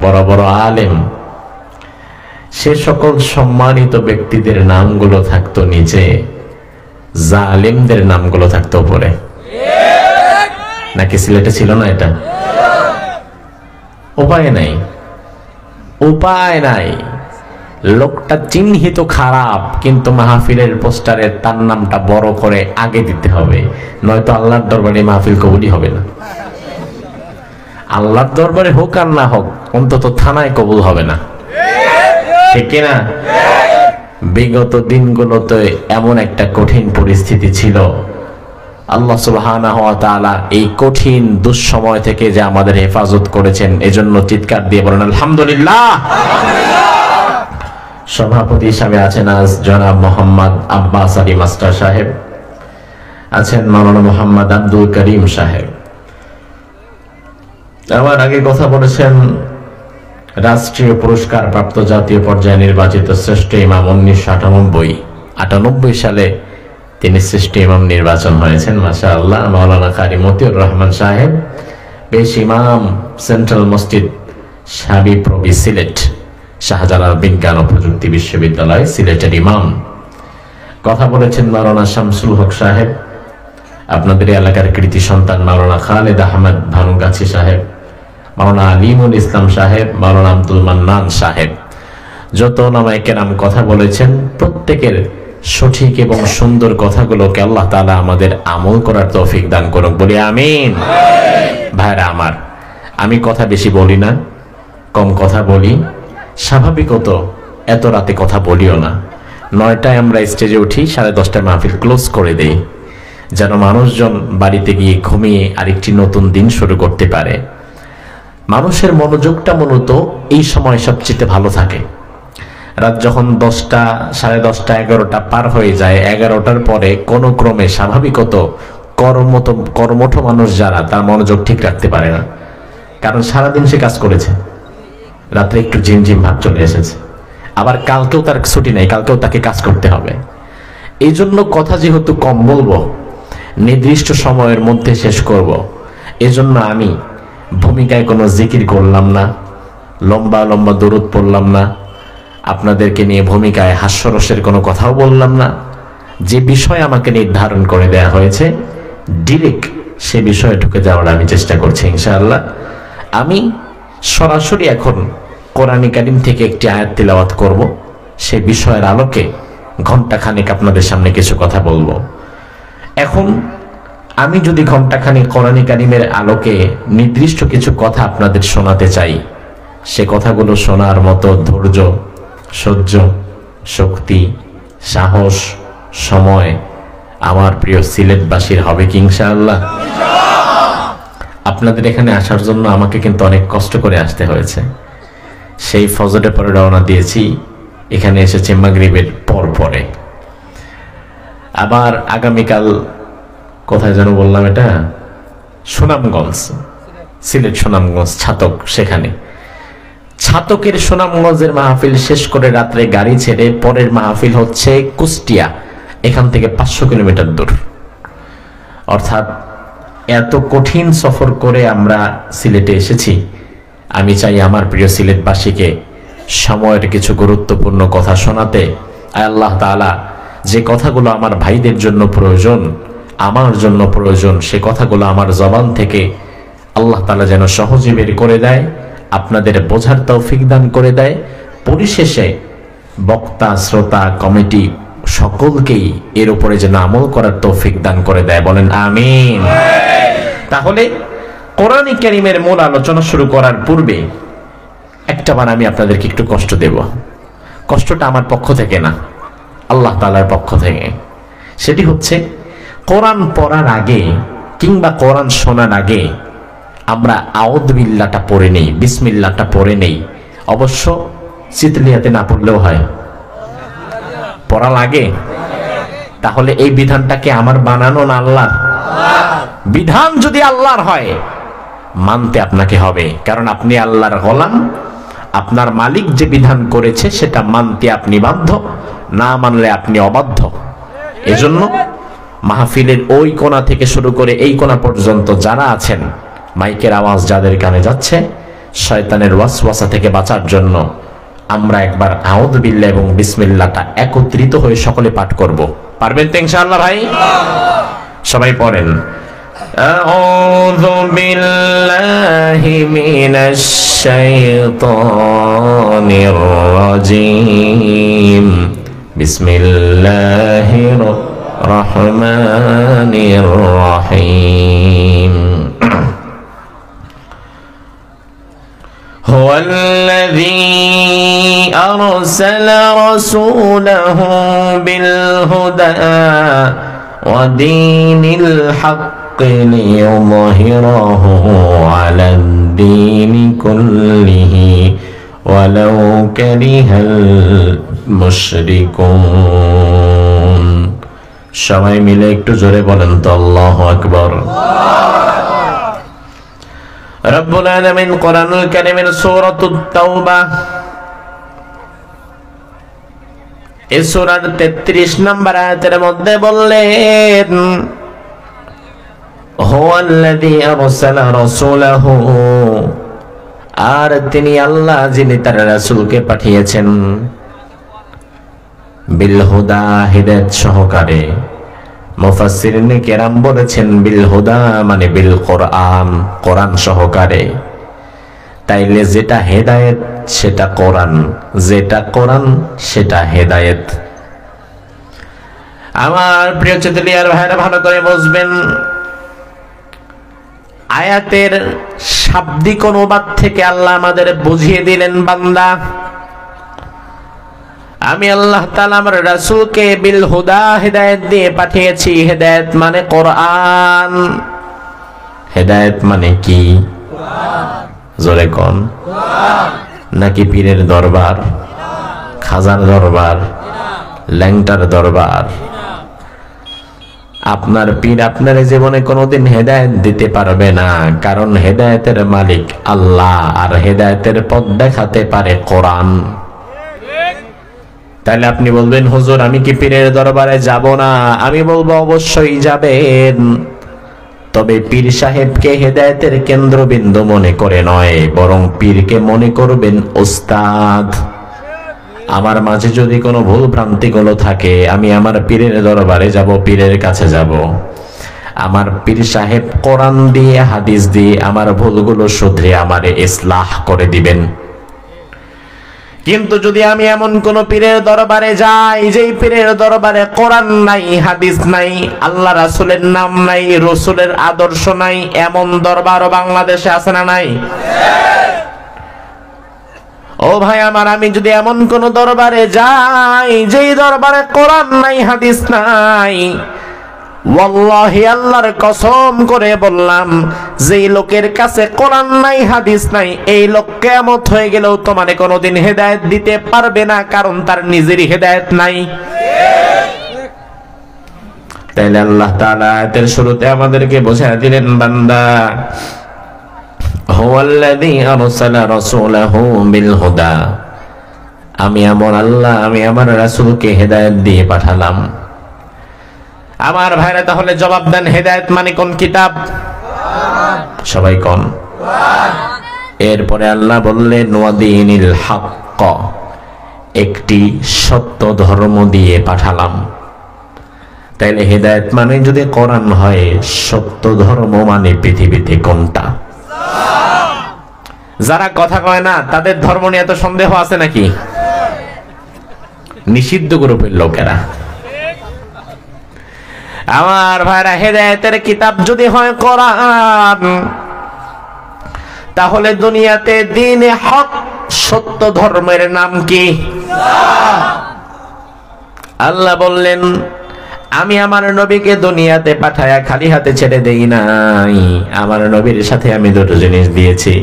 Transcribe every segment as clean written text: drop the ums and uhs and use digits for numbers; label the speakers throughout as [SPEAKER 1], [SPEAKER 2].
[SPEAKER 1] বড় বড় আলেম, সে সকল সম্মানিত ব্যক্তিদের নামগুলো থাকতো নিচে, জালেমদের নামগুলো থাকতো উপরে। নাকি সিলেটে ছিল না এটা? উপায় নাই, উপায় নাই। লোকটা চিহ্নিত খারাপ, কিন্তু মাহফিলের পোস্টারে তার নামটা বড় করে আগে দিতে হবে, নয়তো আল্লাহর দরবারে মাহফিল কবুলই হবে না। আল্লাহর দরবারে হোক আর না হোক, অন্তত থানায় কবুল হবে না, ঠিক কিনা? বিগত দিনগুলোতে এমন একটা কঠিন পরিস্থিতি ছিল, আল্লাহ সুবহানাহু ওয়া তাআলা এই কঠিন দুঃসময় থেকে যে আমাদের হেফাজত করেছেন, এজন্য চিৎকার দিয়ে বলেন আলহামদুলিল্লাহ। সভাপতি হিসাবে আছেন আজ জনাব মোহাম্মদ আব্বাস আলী মাস্টার সাহেব, আছেন মাওলানা মোহাম্মদ আব্দুল করিম সাহেব। আমার আগে কথা বলেছেন রাষ্ট্রীয় পুরস্কার প্রাপ্ত জাতীয় পর্যায়ে নির্বাচিত শ্রেষ্ঠ ইমাম 1998 সালে তিনি শ্রেষ্ঠ ইমাম নির্বাচন হয়েছেন, মাশাআল্লাহ। মাওলানা কারি মতিউর রহমান সাহেব, পেশ ইমাম, সেন্ট্রাল মসজিদ সাবিপ্রবি সিলেট, শাহজালাল বিজ্ঞান ও প্রযুক্তি বিশ্ববিদ্যালয় সিলেটের ইমাম। কথা বলেছেন মাওলানা শামসুল হক সাহেব, আপনাদের এলাকার কৃতি সন্তান মাওলানা খালেদ আহমদ ভানুগাছি সাহেব, মাওলানা আলিমুল ইসলাম সাহেব, মাওলানা আব্দুল মান্নান সাহেব। যত ওলামায়ে কেরাম কথা বলেছেন, প্রত্যেকের সঠিক এবং সুন্দর কথাগুলোকে আল্লাহ তাআলা আমাদের আমল করার তৌফিক দান করুক, বলি আমিন। ভাইরা আমার, আমি কথা বেশি বলি না, কম কথা বলি। স্বাভাবিকত এত রাতে কথা বলিও না। 9টায় আমরা স্টেজে উঠি, 10:30টায় মাহফিল ক্লোজ করে দেই, যেন মানুষজন বাড়িতে গিয়ে ঘুমিয়ে আরেকটি নতুন দিন শুরু করতে পারে। মানুষের মনোযোগটা মূলত এই সময় সবচেয়ে ভালো থাকে। রাত যখন 10টা, 10:30, 11টা পার হয়ে যায়, 11টার পরে কোনো ক্রমে স্বাভাবিকত কর্মঠ মানুষ যারা, তার মনোযোগ ঠিক রাখতে পারে না, কারণ সারাদিন সে কাজ করেছে, রাত্রে একটু ঝিমঝিম ভাব চলে এসেছে, আবার কালকেও তার ছুটি নেই, কালকেও তাকে কাজ করতে হবে। এই জন্য কথা যেহেতু কম বলবো, নির্দিষ্ট সময়ের মধ্যে শেষ করব, এজন্য আমি ভূমিকায় কোনো জিকির করলাম না, লম্বা লম্বা দরুদ পড়লাম না, আপনাদেরকে নিয়ে ভূমিকায় হাস্যরসের কোনো কথাও বললাম না। যে বিষয় আমাকে নির্ধারণ করে দেয়া হয়েছে, ডিরেক্ট সে বিষয়ে ঢুকে যাওয়ার আমি চেষ্টা করছি ইনশাআল্লাহ। আমি সরাসরি এখন কোরআনে কারীম থেকে একটি আয়াত তিলাওয়াত করব, সেই বিষয়ের আলোকে ঘন্টাখানেক আপনাদের সামনে কিছু কথা বলবো। এখন আমি যদি ঘন্টাখানেক কোরআনে কারীমের আলোকে নির্দিষ্ট কিছু কথা আপনাদের শোনাতে চাই, সে কথাগুলো শোনার মতো ধৈর্য, সহ্য, শক্তি, সাহস, সময় আমার প্রিয় সিলেটবাসীর হবে কি ইনশাআল্লাহ? আপনাদের এখানে আসার জন্য আমাকে কিন্তু অনেক কষ্ট করে আসতে হয়েছে। সেই ফজরের পরে রওনা দিয়েছি, এখানে এসেছে মাগরিবের পরে। আবার আগামীকাল কোথায় যেন বললাম, এটা সুনামগঞ্জ, সিলেট সুনামগঞ্জ ছাতক, সেখানে ছাতকের সুনামগঞ্জের মাহফিল শেষ করে রাত্রে গাড়ি ছেড়ে পরের মাহফিল হচ্ছে কুষ্টিয়া, এখান থেকে 500 কিলোমিটার দূর। অর্থাৎ এত কঠিন সফর করে আমরা সিলেটে এসেছি। আমি চাই আমার প্রিয় সিলেটবাসীকে সময়ের কিছু গুরুত্বপূর্ণ কথা শোনাতে। আল্লাহ তাআলা যে কথাগুলো আমার ভাইদের জন্য প্রয়োজন, আমার জন্য প্রয়োজন, সে কথাগুলো আমার জবান থেকে আল্লাহ তাআলা যেন সহজে বের করে দেয়, আপনাদের বোঝার তৌফিক দান করে দেয়। পরিশেষে বক্তা, শ্রোতা, কমিটি সকলকেই এর উপরে যেন আমল করার তৌফিক দান করে দেয়, বলেন আমিন। তাহলে কোরআনে কারীমের মূল আলোচনা শুরু করার পূর্বে একটাবার আমি আপনাদেরকে একটু কষ্ট দেব। কষ্টটা আমার পক্ষ থেকে না, আল্লাহ তাআলার পক্ষ থেকে। সেটি হচ্ছে, কোরআন পড়ার আগে কিংবা কোরআন শোনার আগে আমরা আউযু বিল্লাহটা পড়ে নেই, বিসমিল্লাহটা পড়ে নেই। অবশ্য চিতলিয়াতে না পড়লেও হয়, পড়া লাগে। তাহলে এই বিধানটাকে আমার বানানো না আল্লাহ? বিধান যদি আল্লাহর হয়, মানতে আপনাকে হবে, কারণ আপনি আল্লাহর গোলাম। আপনার মালিক যে বিধান করেছে সেটা মানতে আপনি বাধ্য, না মানলে আপনি অবাধ্য। এজন্য মাহফিলের ওই কোণা থেকে শুরু করে এই কোণা পর্যন্ত যারা আছেন, মাইকের আওয়াজ যাদের কানে যাচ্ছে, শয়তানের ওয়াসওয়াসা থেকে বাঁচার জন্য আমরা একবার আউযু বিল্লাহ এবং বিসমিল্লাহটা একত্রিত হয়ে সকলে পাঠ করব। পারবেন তো ইনশাআল্লাহ ভাই? সবাই পড়েন, আউযু বিল্লাহি মিনাশ শাইতানির রাজীম, বিসমিল্লাহির রহমানির রহিম। هو الذي أرسل رسوله بالهدى ودين الحق ليظهره على الدين كله ولو كره المشركون। সবাই মিলে একটু জোরে বলেন তো আল্লাহু আকবার। রব্বুল আলামিন কোরআনুল কারীমের সূরাতুত তাওবা এই সূরার 33 নম্বর আয়াতের মধ্যে বললেন, হুয়াল্লাযী আরসালা রাসূলাহু, আর তিনি আল্লাহ যিনি তার রাসূলকে পাঠিয়েছেন, বিল হুদা, হিদায়াত সহকারে। মুফাসসিরিনে কেরাম বলেছেন বিল হুদা মানে বিল কোরআন, কোরআন সহকারে। তাইলে যেটা হেদায়েত সেটা কোরআন, যেটা কোরআন সেটা হেদায়েত। আমার প্রিয় চতুলিয়ার ভাইরা ভালো করে বুঝবেন, আয়াতের শাব্দিক অনুবাদ থেকে আল্লাহ আমাদের বুঝিয়ে দিলেন, বান্দা আমি আল্লাহ তাআলা আমার রাসূলকে বিল হুদা, হেদায়েত দিয়ে পাঠিয়েছি। হেদায়েত মানে কোরআন। হেদায়েত মানে কি? জোরে কোন? নাকি পীরের দরবার, খাজার দরবার, ল্যাংটার দরবার? আপনার পীর আপনার জীবনে কোনোদিন হেদায়েত দিতে পারবে না, কারণ হেদায়েতের মালিক আল্লাহ, আর হেদায়েতের পথ দেখাতে পারে কোরআন। তাহলে আপনি বলবেন, হুজুর আমি কি পীরের দরবারে যাব না? আমি বলবো অবশ্যই যাবেন, তবে পীর সাহেবকে হেদায়েতের কেন্দ্রবিন্দু মনে করে নয়, বরং পীরকে মনে করবেন ওস্তাদ। আমার মাঝে যদি কোনো ভুল ভ্রান্তিগুলো থাকে, আমি আমার পীরের দরবারে যাব, পীরের কাছে যাব। আমার পীর সাহেব কোরআন দিয়ে, হাদিস দিয়ে আমার ভুলগুলো শুধরে আমারে ইসলাহ করে দিবেন। কিন্তু যদি আমি এমন কোন পীরের দরবারে যাই, যেই পীরের দরবারে কোরআন নাই, হাদিস নাই, আল্লাহ রাসূলের নাম নাই, রাসূলের আদর্শ নাই, এমন দরবারও বাংলাদেশে আছে না নাই? ও ভাই আমার, আমি যদি এমন কোন দরবারে যাই যেই দরবারে কোরআন নাই, হাদিস নাই, ওয়াল্লাহি আল্লাহর কসম করে বললাম, যেই লোকের কাছে কোরআন নাই, হাদিস নাই, এই লোক কিয়ামত হয়ে গেলেও তোমারে কোনোদিন হেদায়েত দিতে পারবে না, কারণ তার নিজেরই হেদায়েত নাই। তাইলে আল্লাহ তাআলা আয়াতের শুরুতে আমাদেরকে বোঝায় দিলেন, বান্দা হুয়াল্লাযী আরসালা রাসূলাহু বিল হুদা, আমি আমার আল্লাহ, আমি আমার রাসূলকে হেদায়েত দিয়ে পাঠালাম। আমার ভাইরা তাহলে জবাব দেন, হেদায়েত মানে কোন কিতাব? সবাই কোন? এরপরে আল্লাহ বললেন ওয়াদিনিল হক, একটি সত্য ধর্ম দিয়ে পাঠালাম। তাইলে হেদায়েত মানে যদি কোরআন হয়, সত্য ধর্ম মানে পৃথিবীতে কোনটা? যারা কথা কয় না তাদের ধর্ম নিয়ে এত সন্দেহ আছে নাকি? নিষিদ্ধ গ্রুপের লোকেরা। আমার ভাইরা, হেদায়েতের কিতাব যদি হয় কোরআন, তাহলে দুনিয়াতে দ্বীনে হক, সত্য ধর্মের নাম কি? আল্লাহ বললেন, আমি আমার নবীকে দুনিয়াতে পাঠায়া খালি হাতে ছেড়ে দেই নাই। আমার নবীর সাথে আমি দুটো জিনিস দিয়েছি,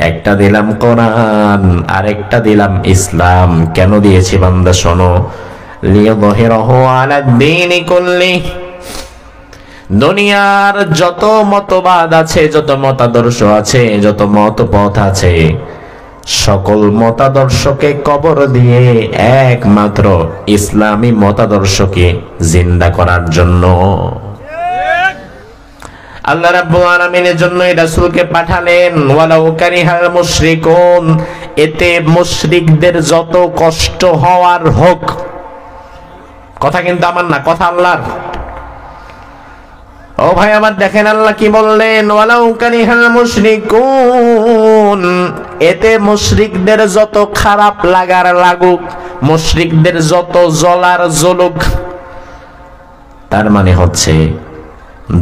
[SPEAKER 1] একটা দিলাম কোরআন, আরেকটা দিলাম ইসলাম। কেন দিয়েছি বান্দা শোনো, লিয়াযহিরাহু আলাদ-দীনি কুল্লি, দুনিয়ার যত মতবাদ আছে, যত মতাদর্শ আছে, যত মতপথ আছে, সকল মতাদর্শকে কবর দিয়ে একমাত্র ইসলামী মতাদর্শকে জিন্দা করার জন্য। আল্লাহ রাব্বুল আলামিনের জন্য এই রাসূলকে পাঠালেন। ওয়ালাউ কারিহাল মুশরিকুন, এতে মুশরিকদের যত কষ্ট হওয়ার হোক। কথা কিন্তু আমার না, কথা আল্লাহর। ও ভাই আমার, দেখেন আল্লাহ কি বললেন, ওয়ালাউ কারিহাল মুশরিকুন, এতে মুশরিকদের যত খারাপ লাগার লাগুক, মুশরিকদের যত জ্বলার জ্বলুক। তার মানে হচ্ছে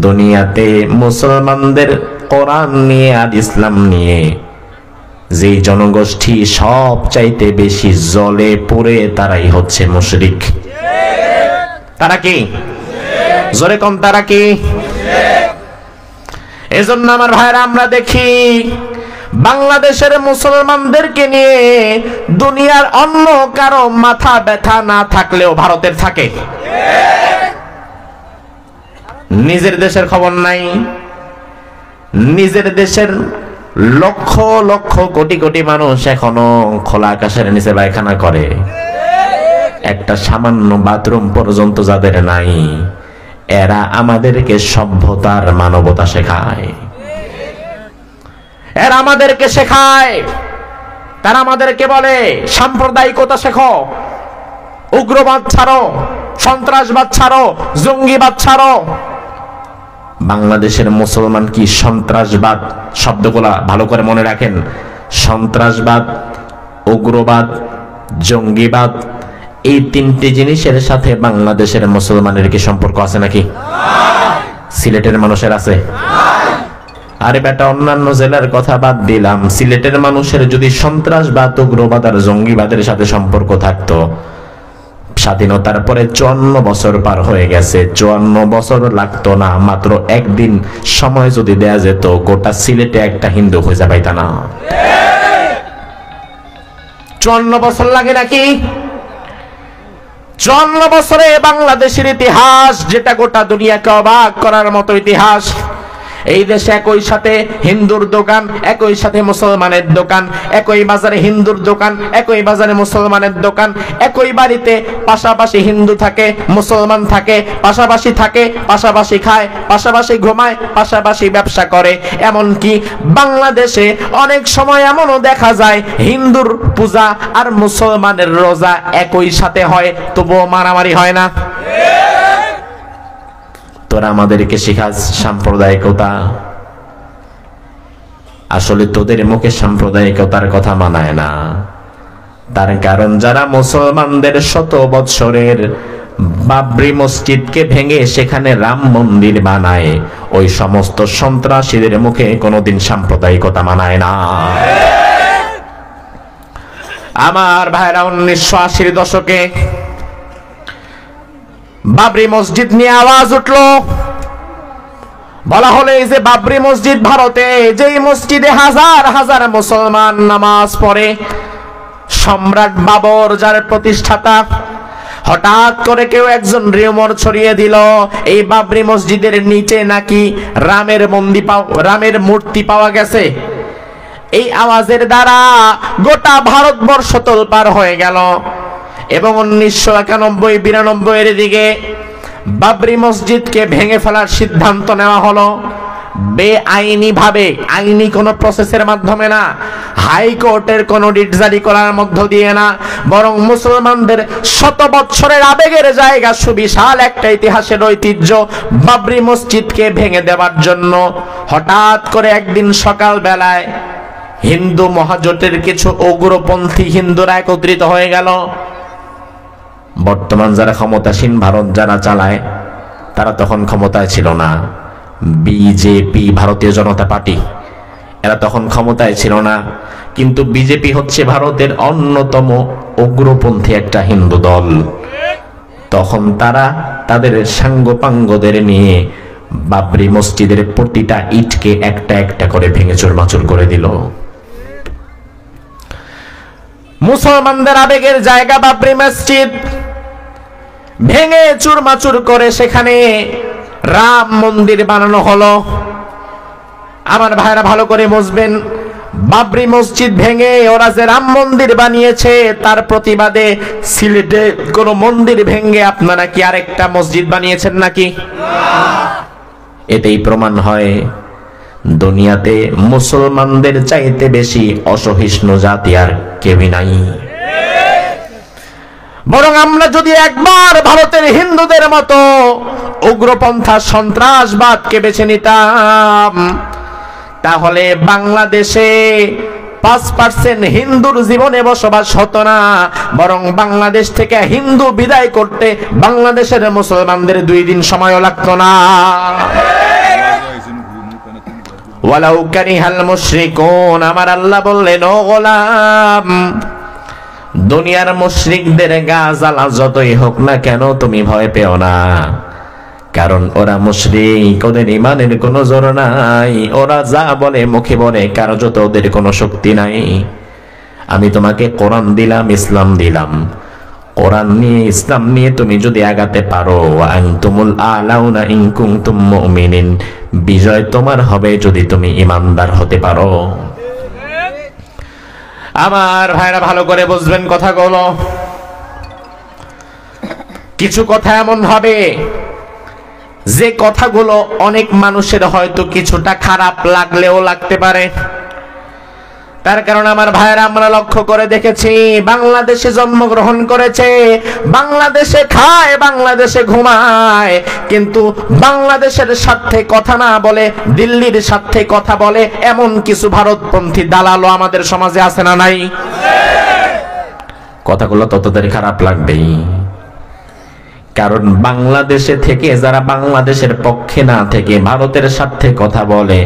[SPEAKER 1] দুনিয়াতে মুসলমানদের কোরআন নিয়ে আর ইসলাম নিয়ে যে জনগোষ্ঠী সব চাইতে বেশি জ্বলে পুড়ে তারাই হচ্ছে মুশরিক। তারা কি? জোরে কোন তারা কি? এজন্য আমার ভাইরা, আমরা দেখি বাংলাদেশের মুসলমানদেরকে নিয়ে দুনিয়ার অন্য কারো মাথা ব্যথা না থাকলেও ভারতের থাকে। নিজের দেশের খবর নাই। নিজের দেশের লক্ষ লক্ষ কোটি কোটি মানুষ এখনো খোলা আকাশের নিচে পায়খানা করে। একটা সামান্য বাথরুম পর্যন্ত যাদের নাই, এরা আমাদেরকে সভ্যতার মানবতা শেখায়। এরা আমাদেরকে শেখায়, তারা আমাদেরকে বলে সাম্প্রদায়িকতা শেখো, উগ্রবাদ ছাড়ো, সন্ত্রাসবাদ ছাড়ো, জঙ্গিবাদ ছাড়ো। বাংলাদেশের মুসলমান কি সন্ত্রাসবাদ শব্দগুলা ভালো করে মনে রাখেন। সন্ত্রাসবাদ, উগ্রবাদ, জঙ্গিবাদ, এই তিনটি জিনিসের সাথে বাংলাদেশের মুসলমানের কি সম্পর্ক আছে নাকি? সিলেটের মানুষের আছে? আরে বেটা, অন্যান্য জেলার কথা বাদ দিলাম, সিলেটের মানুষের যদি সন্ত্রাসবাদ, উগ্রবাদ আর জঙ্গিবাদের সাথে সম্পর্ক থাকতো, স্বাধীনতার পরে 54 বছর পার হয়ে গেছে, 54 বছর লাগতো না, মাত্র একদিন সময় যদি দেয়া যেত, গোটা সিলেটে একটা হিন্দু খুঁজে পাইতা না। 54 বছর লাগে নাকি? 54 বছরে বাংলাদেশের ইতিহাস, যেটা গোটা দুনিয়াকে অবাক করার মতো ইতিহাস। এই দেশে একই সাথে হিন্দুর দোকান, একই সাথে মুসলমানের দোকান, একই বাজারে হিন্দুর দোকান, একই বাজারে মুসলমানের দোকান, একই বাড়িতে পাশাপাশি হিন্দু থাকে, মুসলমান থাকে, পাশাপাশি থাকে, পাশাপাশি খায়, পাশাপাশি ঘুমায়, পাশাপাশি ব্যবসা করে। এমনকি বাংলাদেশে অনেক সময় এমনও দেখা যায় হিন্দুর পূজা আর মুসলমানের রোজা একই সাথে হয়, তবুও মারামারি হয় না। তোরা আমাদেরকে শেখাস সাম্প্রদায়িকতা। আসলে তোদের মুখে সাম্প্রদায়িকতার কথা মানায় না। তার কারণ যারা মুসলমানদের শত বৎসরের বাবরি মসজিদকে ভেঙে সেখানে রাম মন্দির বানায়, ওই সমস্ত সন্ত্রাসীদের মুখে কোনোদিন সাম্প্রদায়িকতা মানায় না। আমার ভাইরা, 1980 দশকে বাবরি মসজিদ নিয়ে আওয়াজ উঠলো। বলা হলো এই যে বাবরি মসজিদ ভারতে, যেই মসজিদে হাজার হাজার মুসলমান নামাজ পড়ে, সম্রাট বাবর যার প্রতিষ্ঠাতা, হঠাৎ করে কেউ একজন রিউমার ছড়িয়ে দিল এই বাবরি মসজিদের নিচে নাকি রামের মূর্তি পাওয়া গেছে। এই আওয়াজের দ্বারা গোটা ভারতবর্ষ তোলপাড় হয়ে গেল এবং 1991-92 এর দিকে বাবরি মসজিদকে ভেঙে ফেলার সিদ্ধান্ত নেওয়া হলো। বেআইনি ভাবে, আইনি কোনো প্রসেসের মাধ্যমে না, হাইকোর্টের কোনো রিট জারি করার মধ্য দিয়ে না, বরং মুসলমানদের শত বৎসরের আবেগের জায়গা, সুবিশাল একটা ইতিহাসের ঐতিহ্য বাবরি মসজিদকে ভেঙে দেওয়ার জন্য হঠাৎ করে একদিন সকাল বেলায় হিন্দু মহাজোটের কিছু উগ্রপন্থী হিন্দুরা একত্রিত হয়ে গেল। বর্তমান যারা ক্ষমতাসীন, ভারত যারা চালায়, তারা তখন ক্ষমতায় ছিল না। বিজেপি, ভারতীয় জনতা পার্টি, এরা তখন ক্ষমতায় ছিল না, কিন্তু বিজেপি হচ্ছে ভারতের অন্যতম উগ্রপন্থী একটা হিন্দু দল। তখন তারা তাদের সাঙ্গপাঙ্গদের নিয়ে বাবরি মসজিদের প্রতিটা ইটকে একটা একটা করে ভেঙে চুরমাচুর করে দিল। মুসলমানদের আবেগের জায়গা বাবরি মসজিদ ভেঙে চুরমাচুর করে সেখানে রাম মন্দির বানানো হলো। আমার ভাইরা ভালো করে বুঝবেন, বাবরি মসজিদ ভেঙে ওরা যে রাম মন্দির বানিয়েছে, তার প্রতিবাদে সিলেটে কোন মন্দির ভেঙে আপনারা কি আরেকটা মসজিদ বানিয়েছেন নাকি? এতেই প্রমাণ হয় দুনিয়াতে মুসলমানদের চাইতে বেশি অসহিষ্ণু জাতি আর কেউই নাই। বরং আমরা যদি একবার ভারতের হিন্দুদের মতো উগ্রপন্থা সন্ত্রাসবাদকে বেছে নিতাম, তাহলে বাংলাদেশে 5% হিন্দুর জীবনে বসবাস হতো না। বরং বাংলাদেশ থেকে হিন্দু বিদায় করতে বাংলাদেশের মুসলমানদের 2 দিন সময়ও লাগতো না। ওয়ালাউ কারিহাল মুশরিকুন, আমার আল্লাহ বললেন, ও গোলাম, দুনিয়ার মুশরিকদের গা জ্বালা যতই হোক না কেন তুমি ভয় পেও না, কারণ ওরা মুশরিক, ওদের ইমানের কোনো জোর নাই, ওরা যা বলে মুখে বলে, কার্যত ওদের কোনো শক্তি নাই। আমি তোমাকে কোরআন দিলাম, ইসলাম দিলাম, কোরআন নিয়ে ইসলাম নিয়ে তুমি যদি আগাতে পারো, আনতুমুল আলাউনা ইন কুনতুম মুমিনিন, বিজয় তোমার হবে যদি তুমি ইমানদার হতে পারো। আমার ভাইরা ভালো করে বুঝবেন কথাগুলো। কিছু কথা এমন হবে যে কথাগুলো অনেক মানুষের হয়তো কিছুটা খারাপ লাগলেও লাগতে পারে। তার কারণ আমার ভাইরা আমরা লক্ষ্য করে দেখেছি, বাংলাদেশে জন্মগ্রহণ করেছে, বাংলাদেশে খায়, বাংলাদেশে ঘুমায়, কিন্তু বাংলাদেশের স্বার্থে কথা না বলে দিল্লির স্বার্থে কথা বলে এমন কিছু ভারতপন্থী দালালও আমাদের সমাজে আছে না নাই? কথাগুলো ততদের খারাপ লাগবেই, কারণ বাংলাদেশে থেকে যারা বাংলাদেশের পক্ষে না থেকে ভারতের স্বার্থে কথা বলে,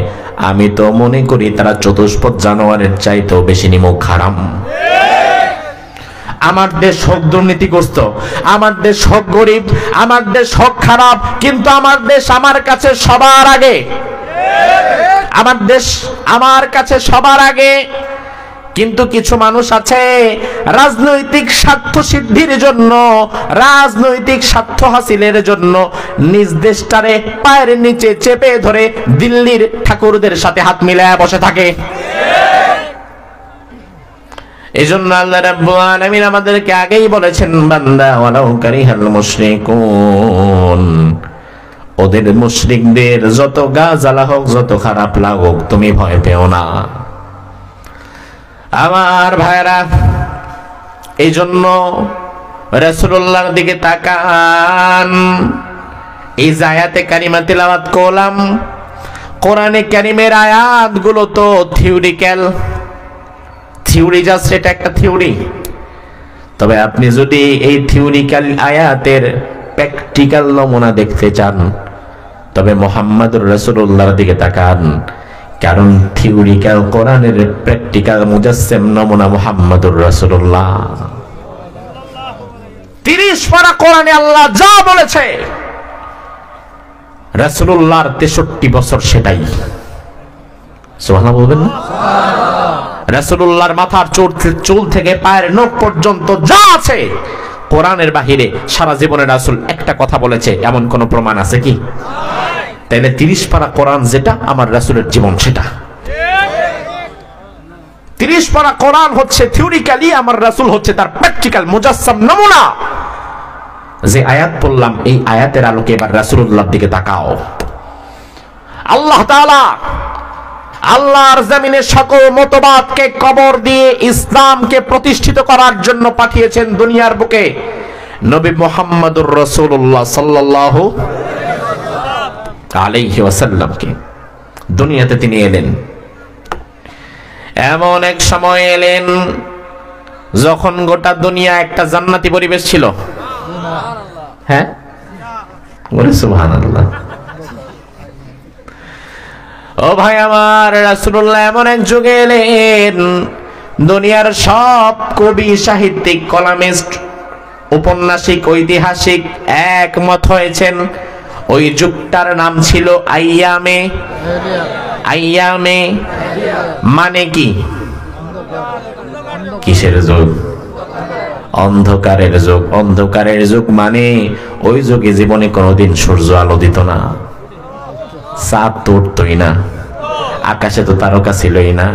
[SPEAKER 1] আমি তো মনে করি তারা চতুষ্পদ জানোয়ারের চাইতেও বেশি নিমুখ হারাম। আমার দেশ হোক দুর্নীতিগ্রস্ত, আমার দেশ হোক গরিব, আমার দেশ হোক খারাপ, কিন্তু আমার দেশ আমার কাছে সবার আগে, আমার দেশ আমার কাছে সবার আগে। কিন্তু কিছু মানুষ আছে রাজনৈতিক স্বার্থ সিদ্ধির জন্য, রাজনৈতিক স্বার্থ হাসিলের জন্য নিজ দেশটারে পায়ের নিচে চেপে ধরে দিল্লির ঠাকুরদের সাথে হাত মিলায় বসে থাকে। এজন্য আল্লাহ রাব্বুল আলামিন আমাদেরকে আগেই বলেছেন, বান্দা ওয়ালাউ কারিহাল মুশরিকুন, ওদের মুশরিকদের যত গা জ্বালা হোক, যত খারাপ লাগুক, তুমি ভয় পেও না। আমার ভাইরা, এই জন্য রাসূলুল্লাহর দিকে তাকান। এই আয়াতে কারিমা তেলাওয়াত করলাম, কোরআনে কারিমের আয়াতগুলো তো থিওরিক্যাল, থিওরি জাস্ট, এটা একটা থিওরি। তবে আপনি যদি এই থিওরিক্যাল আয়াতের প্র্যাকটিক্যাল নমুনা দেখতে চান, তবে মুহাম্মদুর রাসূলুল্লাহর দিকে তাকান, কারণ থিওরিক্যাল কোরআনের প্র্যাকটিক্যাল মুজাসসিম নমুনা মুহাম্মদুর রাসূলুল্লাহ। 30 পারা কোরআনে আল্লাহ যা বলেছে, রাসূলুল্লাহর 63 বছর সেটাই। সুবহানাল্লাহ বলবেন না? রাসূলুল্লাহর মাথার চুল থেকে পায়ের নখ পর্যন্ত যা আছে কোরআনের বাহিরে সারা জীবনে রাসূল একটা কথা বলেছে এমন কোন প্রমাণ আছে কি? তাইলে 30 পারা কোরআন যেটা, আমার রাসূলের জীবন সেটা। 30 পারা কোরআন হচ্ছে থিওরিক্যালি, আমার রাসূল হচ্ছে তার প্র্যাকটিক্যাল মুজাসসাম নমুনা। যে আয়াত পড়লাম, এই আয়াতের আলোকে এবার রাসূলুল্লাহর দিকে তাকাও। আল্লাহ তাআলা আল্লাহর জমিনে সকল মতবাদকে কবর দিয়ে ইসলামকে প্রতিষ্ঠিত করার জন্য পাঠিয়েছেন দুনিয়ার বুকে নবী মুহাম্মদুর রাসূলুল্লাহ সাল্লাল্লাহু আলাইহি ওয়াসাল্লামকে। দুনিয়াতে তিনি এলেন, এমন এক সময় এলেন যখন গোটা দুনিয়া একটা জান্নাতি পরিবেশ ছিল। হ্যাঁ, বলে সুবহানাল্লাহ। ও ভাই আমার, রাসূলুল্লাহ এমন এক যুগে এলেন, দুনিয়ার সব কবি, সাহিত্যিক, কলামিস্ট, উপন্যাসিক, ঐতিহাসিক একমত হয়েছেন ওই যুগটার নাম ছিল আইয়ামে। আইয়ামে মানে কি? কিসের যুগ? অন্ধকারের যুগ। অন্ধকারের যুগ মানে ওই যুগে জীবনে কোনোদিন সূর্য আলো দিত না, চাঁদ তো উঠতই না, আকাশে তো তারকা ছিলই না,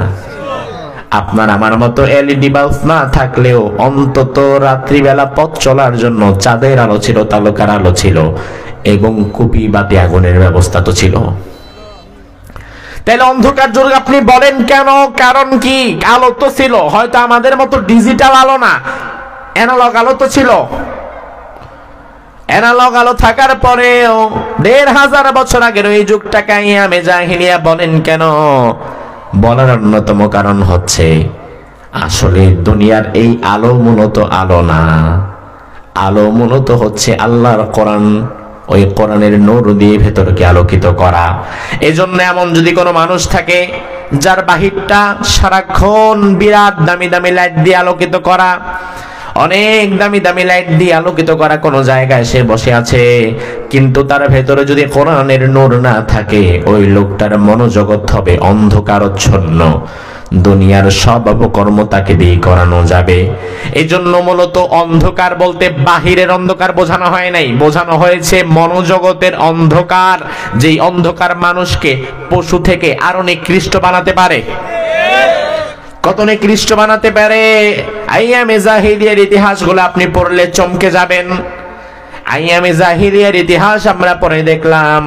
[SPEAKER 1] আপনার আমার মতো এলইডি বাল্ব না থাকলেও অন্তত রাত্রিবেলা পথ চলার জন্য চাঁদের আলো ছিল, তারকার আলো ছিল, এবং কুপি বাতি আগুনের ব্যবস্থা তো ছিল। তাহলে অন্ধকার যুগ আপনি বলেন কেন? কারণ কি? আলো তো ছিল, হয়তো আমাদের মতো ডিজিটাল আলো না, অ্যানালগ আলো তো ছিল। অ্যানালগ আলো থাকার পরেও ১৫০০ বছর আগের ওই যুগটাকে আইয়ামে জাহিলিয়া বলেন কেন? বলার অন্যতম কারণ হচ্ছে আসলে দুনিয়ার এই আলো মূলত আলো না, আলো মূলত হচ্ছে আল্লাহর কোরআন, ওই কোরআনের নূর দিয়ে ভেতরকে আলোকিত করা। এজন্য এমন যদি কোনো মানুষ থাকে যার বাহিরটা সারাক্ষণ বিরাট দামি দামি লাইট দিয়ে আলোকিত করা, অনেক দামি দামি লাইট দিয়ে আলোকিত করা কোনো জায়গায় সে বসে আছে, কিন্তু তার ভেতরে যদি কোরআনের নূর না থাকে, ওই লোকটার মনোজগৎ হবে অন্ধকারচ্ছন্ন। দুনিয়ার সব অপকর্ম তাকে দিয়ে করানো যাবে। এই জন্য মূলত অন্ধকার বলতে বাহিরের অন্ধকার বোঝানো হয় নাই, বোঝানো হয়েছে মনোজগতের অন্ধকার, যেই অন্ধকার মানুষকে পশু থেকে আরো নিকৃষ্ট বানাতে পারে। কত নিকৃষ্ট বানাতে পারে! আইয়ামে জাহিলিয়ার ইতিহাসগুলো আপনি পড়লে চমকে যাবেন। আইয়ামে জাহিলিয়ার ইতিহাস আমরা পড়ে দেখলাম,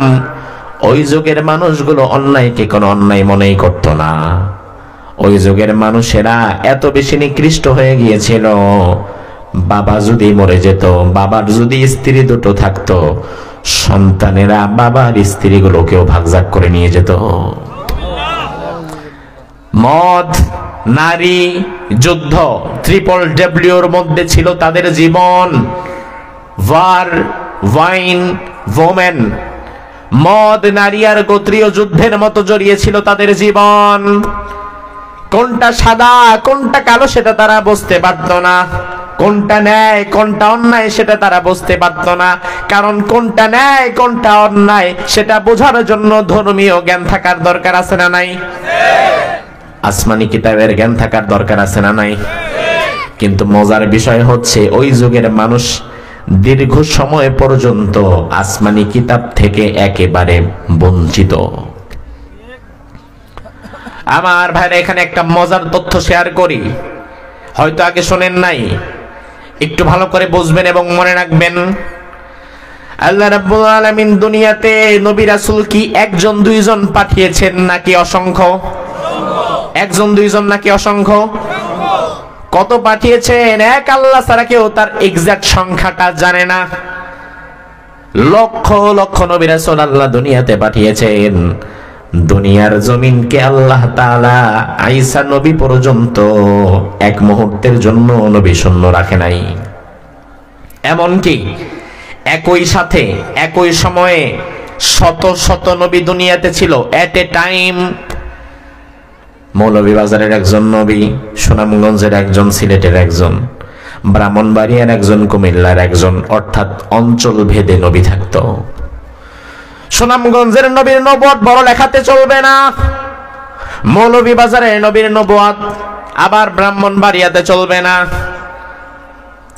[SPEAKER 1] ওই যুগের মানুষগুলো অন্যায়কে কোনো অন্যায় মনেই করতো না। ওই যুগের মানুষেরা এত বেশি নিকৃষ্ট হয়ে গিয়েছিল, বাবা যদি মরে যেত, বাবার যদি স্ত্রী দুটো থাকতো, সন্তানেরা বাবার স্ত্রীগুলোকেও ভাগজাক করে নিয়ে যেত। মদ, নারী, যুদ্ধ, WWEর মধ্যে ছিল তাদের জীবন। ওয়ার, ওয়াইন, ওমেন, মদ, নারী আর গোত্রীয় যুদ্ধের মতো জড়িয়ে ছিল তাদের জীবন। কোনটা সাদা কোনটা কালো সেটা তারা বুঝতে পারত না, কোনটা ন্যায় কোনটা অন্যায় সেটা তারা বুঝতে পারত না। কারণ কোনটা ন্যায় কোনটা অন্যায় সেটা বোঝার জন্য ধর্মীয় জ্ঞান থাকার দরকার আছে না নাই? আসমানি কিতাবের জ্ঞান থাকার দরকার আছে না নাই? কিন্তু মজার বিষয় হচ্ছে ওই যুগের মানুষ দীর্ঘ সময় পর্যন্ত আসমানি কিতাব থেকে একেবারে বঞ্চিত। আমার ভাইরা, এখানে একটা মজার তথ্য শেয়ার করি, হয়তো আগে শোনেন নাই, একটু ভালো করে বুঝবেন এবং মনে রাখবেন। আল্লাহ রাব্বুল আলামিন দুনিয়াতে নবী রাসূল কি একজন দুইজন পাঠিয়েছেন নাকি অসংখ্য? একজন দুইজন নাকি অসংখ্য? কত পাঠিয়েছেন? এক আল্লাহ ছাড়া কেউ তার এক্সাক্ট সংখ্যাটা জানে না। লক্ষ লক্ষ নবী রাসূল আল্লাহ দুনিয়াতে পাঠিয়েছেন। দুনিয়ার জমিনকে আল্লাহ তাআলা ঈসা নবী পর্যন্ত এক মুহূর্তের জন্য নবী শূন্য রাখে নাই। এমনকি একই সাথে একই সময়ে শত শত নবী দুনিয়াতে ছিল এট এ টাইম। মৌলভীবাজারের একজন নবী, সুনামগঞ্জের একজন, সিলেটের একজন, ব্রাহ্মণবাড়িয়ার একজন, কুমিল্লার একজন, অর্থাৎ অঞ্চল ভেদে নবী থাকতো। সুনামগঞ্জের নবীর নবুয়ত বড় লেখাতে চলবে না, মৌলভীবাজারের নবীর নবুয়ত আবার ব্রাহ্মণবাড়িয়াতে চলবে না।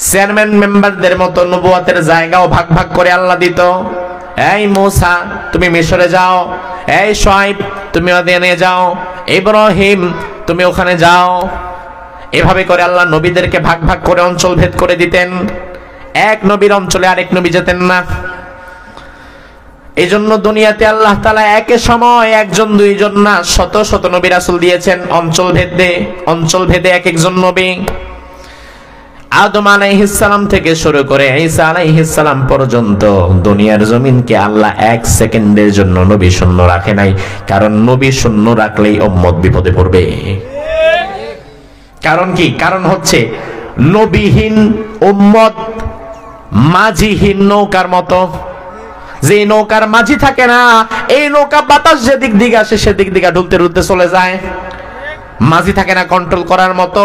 [SPEAKER 1] চেয়ারম্যান মেম্বারদের মতো নবুয়তের জায়গাও ভাগ ভাগ করে আল্লাহ দিত। এই মূসা তুমি মিশরে যাও, এই শুআয়ব তুমি মাদিয়ানে যাও, ইব্রাহিম তুমি ওখানে যাও। এভাবে করে আল্লাহ নবীদেরকে ভাগ ভাগ করে অঞ্চল ভেদ করে দিতেন। এক নবীর অঞ্চলে আরেক নবী যেতেন না। এই জন্য দুনিয়াতে আল্লাহ তাআলা একে সময় একজন দুইজন না, শত শত নবী রাসূল দিয়েছেন অঞ্চল ভেদে এক একজন নবী। আদম আলাইহিস সালাম থেকে শুরু করে ঈসা আলাইহিস সালাম পর্যন্ত দুনিয়ার জমিনকে আল্লাহ এক সেকেন্ডের জন্য নবী শূন্য রাখে নাই। কারণ নবী শূন্য রাখলেই উম্মত বিপদে পড়বে। কারণ কি? কারণ হচ্ছে নবীহীন উম্মত মাঝিহীন নৌকার মতো। যে নৌকার মাঝি থাকে না, এই নৌকা বাতাস যেদিক দিকে আসে সেদিক দিকে ঢুলতে ঢুলতে চলে যায়। মাঝি থাকে না কন্ট্রোল করার মতো।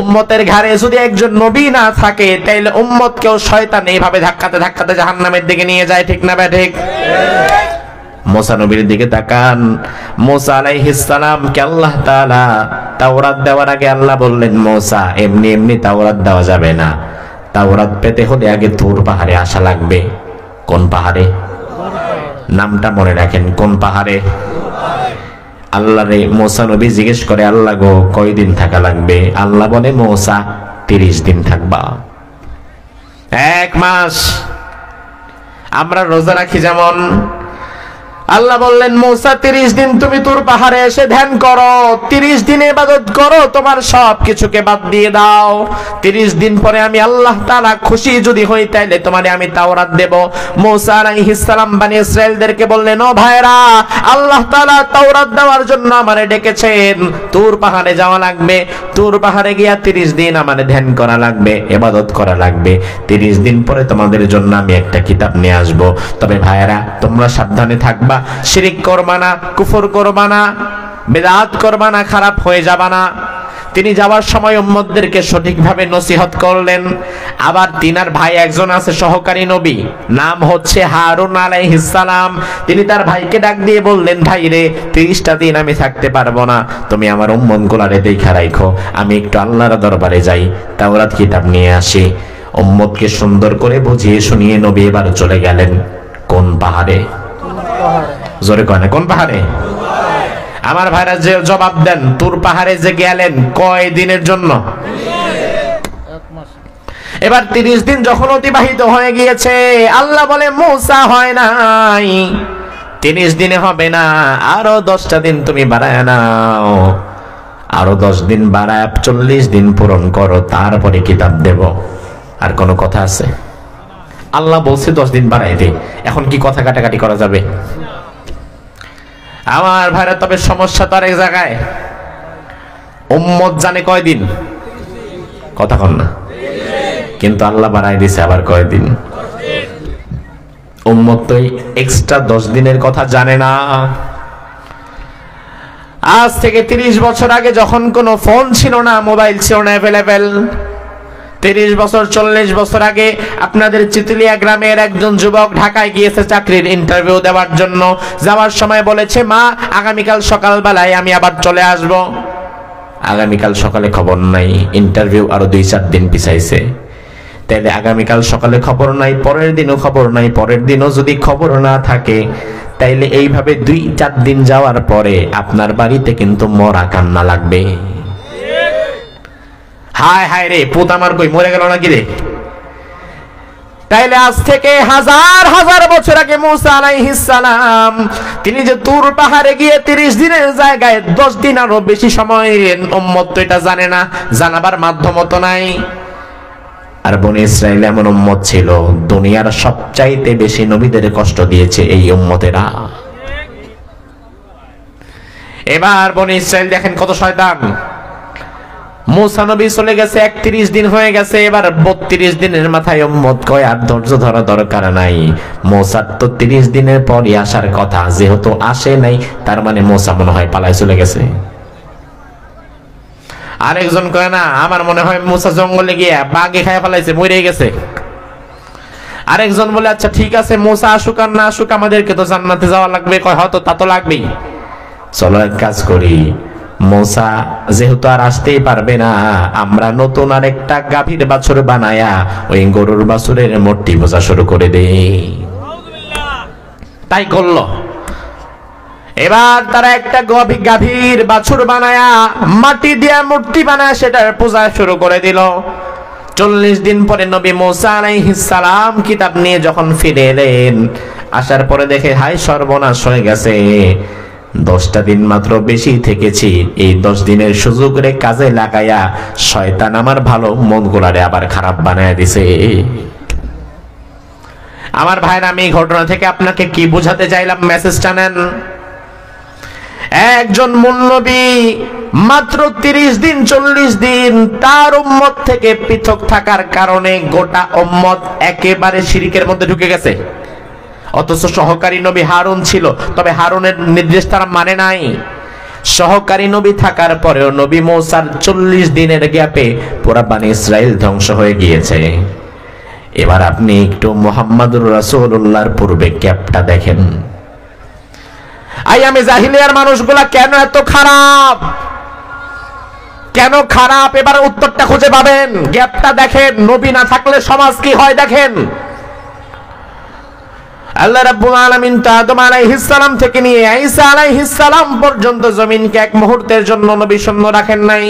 [SPEAKER 1] উম্মতের ঘাড়ে যদি একজন নবী না থাকে, তাইলে উম্মতকেও শয়তান এইভাবে ধাক্কাতে ধাক্কাতে জাহান্নামের দিকে নিয়ে যায়। ঠিক না ঠিক? মুসা নবীর দিকে তাকান। মুসা আলাইহিস সালামকে আল্লাহ তাআলা তাওরাত দেওয়ার আগে আল্লাহ বললেন, মুসা এমনি এমনি তাওরাত দেওয়া যাবে না, তাওরাত পেতে হলে আগে তুর পাহাড়ে আসা লাগবে। কোন পাহাড়ে? নামটা মনে রাখেন, কোন পাহাড়ে? আল্লাহ রে মূসা নবী জিজ্ঞেস করে, আল্লাহ গো কয়দিন থাকা লাগবে? আল্লাহ বলে, মূসা 30 দিন থাকবা। 1 মাস। আমরা রোজা রাখি যেমন, আল্লাহ বললেন মূসা 30 দিন তুমি তুর পাহাড়ে এসে ধ্যান করো, 30 দিন ইবাদত করো, তোমার সব কিছুকে বাদ দিয়ে দাও। 30 দিন পরে আমি আল্লাহ তাআলা খুশি যদি হই তাইলে তোমারে আমি তাওরাত দেব। মূসা আলাইহিস সালাম বনি ইসরাইলদেরকে বললেন, ও ভাইরা, আল্লাহ তাআলা তাওরাত দেওয়ার জন্য আমারে ডেকেছেন, তুর পাহাড়ে যাওয়া লাগবে। তুর পাহাড়ে গিয়া 30 দিন আমারে ধ্যান করা লাগবে, ইবাদত করা লাগবে। 30 দিন পরে তোমাদের জন্য আমি একটা কিতাব নিয়ে আসব। তবে ভাইরা তোমরা সাবধানে থাকবা, শিরিক করবা না, কুফর করবা না, বিদআত করবা না, খারাপ হয়ে যাবা না। তিনি যাওয়ার সময় উম্মতদেরকে সঠিকভাবে নসিহত করলেন। আবার তিনার ভাই একজন আছে সহকারী নবী, নাম হচ্ছে হারুন আলাইহিস সালাম। তিনি তার ভাইকে ডাক দিয়ে বললেন, ভাই রে 30টা দিন আমি থাকতে পারবো না, তুমি আমার উম্মতগুলারে দেখা রাখো, আমি একটু আল্লাহর দরবারে যাই, তাওরাত কিতাব নিয়ে আসি। উম্মতকে সুন্দর করে বুঝিয়ে শুনিয়ে নবী এবার চলে গেলেন। কোন পাহাড়ে? জোরে কয় না, কোন পাহাড়ে? আমার ভাইরা যে জবাব দেন, তুর পাহাড়ে যে গেলেন কয় দিনের জন্য? এবার 30 দিন যখন অতিবাহিত হয়ে গিয়েছে, আল্লাহ বলে মূসা হয় নাই, 30 দিনে হবে না, আরো 10টা দিন তুমি বাড়ায় নাও, আরো 10 দিন বাড়ায় 40 দিন পূরণ করো, তারপরে কিতাব দেব। আর কোনো কথা আছে? আল্লাহ বলছে 10 দিন বাড়াই দে, এখন কি কথা কাটাকাটি করা যাবে? আমার ভাইরা তবে সমস্যা তো আরেক জায়গায়। উম্মত জানে কয়দিন? কথা কন না। কিন্তু আল্লাহ বাড়াই দিছে আবার কয়দিন? উম্মত তো এক্সট্রা 10 দিনের কথা জানে না। আজ থেকে 30 বছর আগে যখন কোনো ফোন ছিল না, মোবাইল ছিল না অ্যাভেলেবেল, 30 বছর 40 বছর আগে আপনাদের চিতলিয়া গ্রামের একজন যুবক ঢাকায় গিয়েছে চাকরির ইন্টারভিউ দেওয়ার জন্য। যাওয়ার সময় বলেছে, মা আগামীকাল সকালবেলায় আমি আবার চলে আসব। আগামীকাল সকালে খবর নাই, ইন্টারভিউ আরো 2-4 দিন পিছাইছে। তাইলে আগামীকাল সকালে খবর নাই, পরের দিনও খবর নাই, পরের দিনও যদি খবর না থাকে, তাইলে এইভাবে 2-4 দিন যাওয়ার পরে আপনার বাড়িতে কিন্তু মরা কান্না লাগবে। হায় হায় রে, পুত আমার কই মরে গেল নাকি রে? তাইলে আজ থেকে হাজার হাজার বছর আগে মূসা আলাইহিস সালাম তিনি যে তুর পাহাড়ে গিয়ে 30 দিনের জায়গায় 10 দিন আরো বেশি সময়, উম্মত তো এটা জানে না, জানাবার মাধ্যমও তো নাই। আর বনি ইসরাইল এমন উম্মত ছিল, দুনিয়ার সবচাইতে বেশি নবীদের কষ্ট দিয়েছে এই উম্মতেরা। এবার বনি ইসরাইল দেখেন কত শয়তান। মূসা নবী চলে গেছে, 31 দিন হয়ে গেছে, এবার 32 দিনের মাথায় উম্মত কয় আর ধৈর্য ধরা দরকার নাই, মূসার তো 30 দিনের পরই আসার কথা, যেহেতু আসে নাই তার মানে মূসা মনে হয় পালায় চলে গেছে। আরেকজন কয় না, আমার মনে হয় মূসা জঙ্গলে গিয়ে বাঘে খায় ফেলাইছে, মরে গেছে। আরেকজন বলে, আচ্ছা ঠিক আছে, মূসা আসুক আর না আসুক, আমাদেরকে তো জান্নাতে যাওয়া লাগবে। কয় হয়তো তা তো লাগবেই, চলো এক কাজ করি, মূসা যেহেতু আর আসতেই পারবে না, আমরা নতুন আরেকটা গাভীর বাছুর বানায়া ওই গরুর বাছুরের মূর্তি পূজা শুরু করে দেই। তাই করলো। এবার তারা একটা গাভীর বাছুর বানায়া মাটি দিয়া মূর্তি বানায় সেটার পূজা শুরু করে দিল। 40 দিন পরে নবী মূসা আলাইহিস সালাম কিতাব নিয়ে যখন ফিরে এলেন, আসার পরে দেখে হায় সর্বনাশ হয়ে গেছে, 10টা দিন মাত্র বেশি থেকেছি, এই 10 দিনের সুযোগ রে কাজে লাগাইয়া শয়তান আমার ভালো মনগুলারে আবার খারাপ বানায় দিছে। আমার ভাইরা, আমি এই ঘটনা থেকে আপনাকে কি বোঝাতে চাইলাম, মেসেজটা নেন। একজন মুন্নবী মাত্র 30 দিন 40 দিন তার উম্মত থেকে পৃথক থাকার কারণে গোটা উম্মত একেবারে শিরকের মধ্যে ঢুকে গেছে। অথচ সহকারী নবী হারুন ছিল, তবে হারুনের নির্দেশ তারা মানে নাই। সহকারী নবী থাকার পরেও নবী মূসার 40 দিনের গ্যাপে পুরা বনি ইসরাইল ধ্বংস হয়ে গিয়েছে। এবার আপনি একটু মুহাম্মদুর রাসূলুল্লাহর পূর্বে গ্যাপটা দেখেন। আইয়ামে জাহিলিয়ার মানুষগুলা কেন এত খারাপ, কেন খারাপ? এবার উত্তরটা খুঁজে পাবেন। গ্যাপটা দেখেন, নবী না থাকলে সমাজ কি হয় দেখেন। আল্লাহ রাব্বুল আলামিন তো আদম আলাইহিস সালাম থেকে নিয়ে ঈসা আলাইহিস সালাম পর্যন্ত জমিনকে এক মুহূর্তের জন্য নবী শূন্য রাখেন নাই।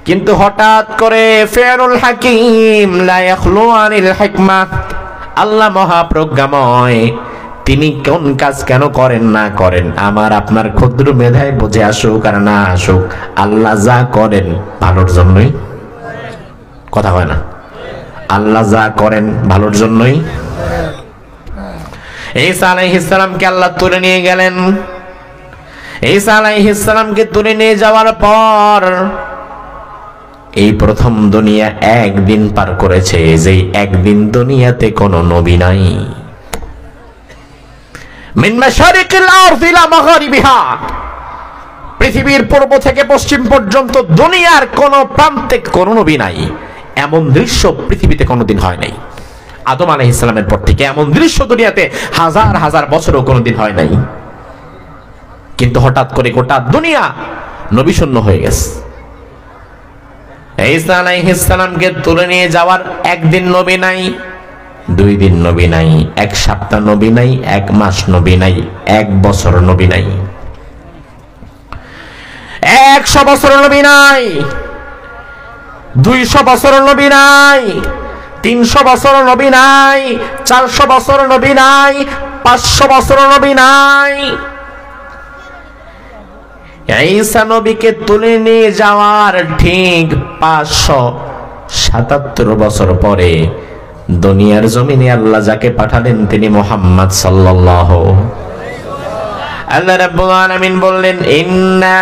[SPEAKER 1] কিন্তু হঠাৎ করে ফিরুল হাকিম লা ইয়াখলু আনিল হিকমা, আল্লাহ মহাপ্রজ্ঞাময়, তিনি কোন কাজ কেন করেন না করেন আমার আপনার ক্ষুদ্র মেধায় বুঝে আসুক আর না আসুক, আল্লাহ যা করেন ভালোর জন্যই। কথা হয় না? আল্লাহ যা করেন ভালোর জন্যই। ঈসা আলাইহিস সালামকে আল্লাহ তুলে নিয়ে গেলেন। ঈসা আলাইহিস সালামকে তুলে নিয়ে যাওয়ার পর এই প্রথম দুনিয়া একদিন পার করেছে, যেই একদিন দুনিয়াতে কোনো নবী নাই। মিন মাশারিকিল আরদি ইলা মাগারিবিহা, পৃথিবীর পূর্ব থেকে পশ্চিম পর্যন্ত দুনিয়ার কোন প্রান্তে কোন নবী নাই। এমন দৃশ্য পৃথিবীতে কোনোদিন হয় নাই। আদম আলাইহিস সালামের পর থেকে এমন দৃশ্য দুনিয়াতে হাজার হাজার বছরও কোনোদিন হয় নাই। কিন্তু হঠাৎ করে গোটা দুনিয়া নবী শূন্য হয়ে গেছে। ঈসা আলাইহিস সালামকে তুলে নিয়ে যাওয়ার একদিন নবী নাই, 2 দিন নবী নাই, 1 সপ্তাহ নবী নাই, 1 মাস নবী নাই, 1 বছর নবী নাই, 100 বছর নবী নাই, 200 বছর নবী নাই, 300 বছর নবী নাই, 400 বছর নবী নাই, 500 বছর নবী নাই। ঈসা নবীকে তুলে নিয়ে যাওয়ার ঠিক 577 বছর পরে দুনিয়ার জমিনে আল্লাহ যাকে পাঠালেন তিনি মুহাম্মদ সাল্লাল্লাহু। আল্লাহ রাব্বুল আলামিন বললেন, ইন্না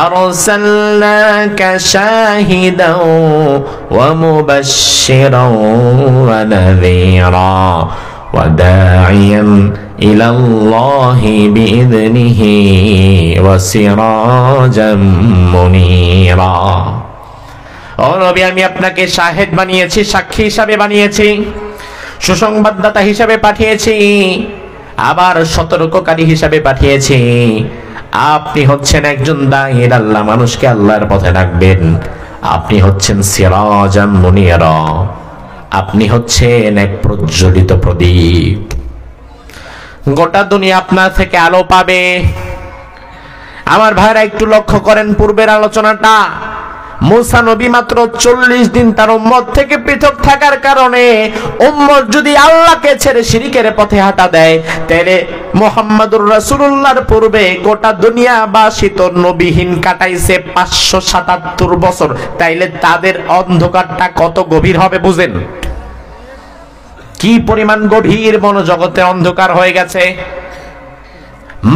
[SPEAKER 1] আরসালনাকা শাহিদাও ওয়া মুবাশশিরাও ওয়া নাযীরা ওয়া দাঈয়ান ইলাল্লাহি বিইذনিহি ওয়া সিরাজাম মুনীরা। ও নবী, আমি আপনাকে শাহেদ বানিয়েছি, সাক্ষী হিসাবে বানিয়েছি, সুসংবাদদাতা হিসাবে পাঠিয়েছি, আবার সতর্ককারী হিসাবে পাঠিয়েছি। আপনি হচ্ছেন একজন দাঈ আল্লাহ, মানুষকে আল্লাহর পথে ডাকবেন। আপনি হচ্ছেন সিরাজাম মুনীরা, আপনি হচ্ছেন এক প্রজ্বলিত প্রদীপ। গোটা দুনিয়া আপনার থেকে আলো পাবে। আমার ভাইরা একটু লক্ষ্য করেন পূর্বের আলোচনাটা। মুসা নবী মাত্র 40 দিন তার উম্মত থেকে পৃথক থাকার কারণে উম্মত যদি আল্লাহকে ছেড়ে শিরকের পথে হাঁটা দেয়, তাহলে মুহাম্মাদুর রাসূলুল্লাহর পূর্বে গোটা দুনিয়াবাসী তো নবীহীন কাটাইছে 577 বছর। তাইলে তাদের অন্ধকারটা কত গভীর হবে বুঝেন? কি পরিমাণ গভীর মনোজগতে অন্ধকার হয়ে গেছে।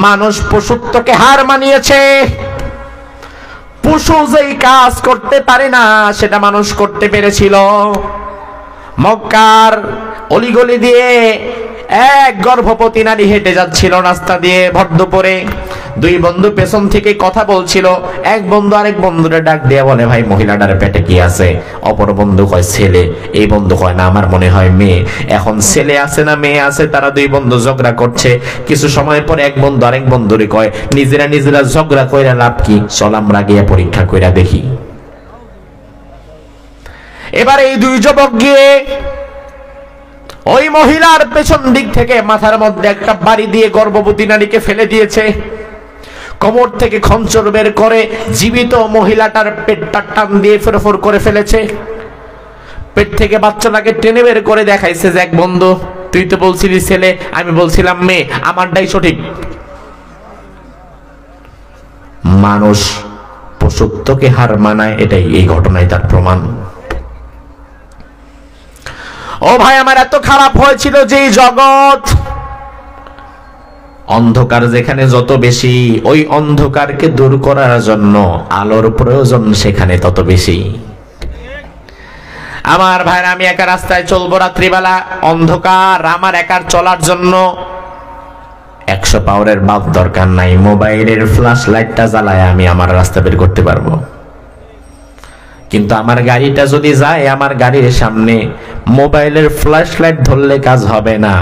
[SPEAKER 1] মানুষ পশুত্বকে হার মানিয়েছে। পশু যেই কাজ করতে পারে না সেটা মানুষ করতে পেরেছিল। মক্কার অলিগলি দিয়ে এক গর্ভবতী নারী হেঁটে যাচ্ছিল রাস্তা দিয়ে ভর দুপুরে। 2 বন্ধু পেছন থেকে কথা বলছিল। এক বন্ধু আরেক বন্ধুরে ডাক দিয়ে বলে, ভাই মহিলাটার পেটে কি আছে? অপর বন্ধু কয় ছেলে, এই বন্ধু কয় না আমার মনে হয় মেয়ে। এখন ছেলে আছে না মেয়ে আছে তারা 2 বন্ধু ঝগড়া করছে। কিছু সময় পরে এক বন্ধু আরেক বন্ধুরে কয়, নিজেরা নিজেরা ঝগড়া কইরা লাভ কি, চল আমরা গিয়ে পরীক্ষা কইরা দেখি। এবার এই 2 যুবক গিয়ে ওই মহিলার পেছন দিক থেকে মাথার মধ্যে একটা বাড়ি দিয়ে গর্ভবতী নারীকে ফেলে দিয়েছে। কোমর থেকে খঞ্চর বের করে জীবিত মহিলাটার পেটটা টান দিয়ে ফেরফর করে ফেলেছে। পেট থেকে বাচ্চাটাকে টেনে বের করে দেখাইছে যে, এক বন্ধু তুই তো বলছিলি ছেলে, আমি বলছিলাম মেয়ে, আমারটাই সঠিক। মানুষ পশুত্বকে হার মানায়, এটাই এই ঘটনায় তার প্রমাণ। ও ভাই আমার, এত খারাপ হয়েছিল যে এই জগৎ, অন্ধকার যেখানে যত বেশি, ওই অন্ধকারকে দূর করার জন্য আলোর প্রয়োজন সেখানে তত বেশি। আমার ভাইরা, আমি একা রাস্তায় চলবো রাত্রিবেলা, অন্ধকার, আমার একার চলার জন্য 100 পাওয়ারের বাল্ব দরকার নাই, মোবাইলের ফ্ল্যাশ লাইটটা জ্বালায় আমি আমার রাস্তা বের করতে পারবো। কিন্তু আমার গাড়িটা যদি যায়, আমার গাড়ির সামনে মোবাইলের ফ্ল্যাশ লাইট ধরলে কাজ হবে না,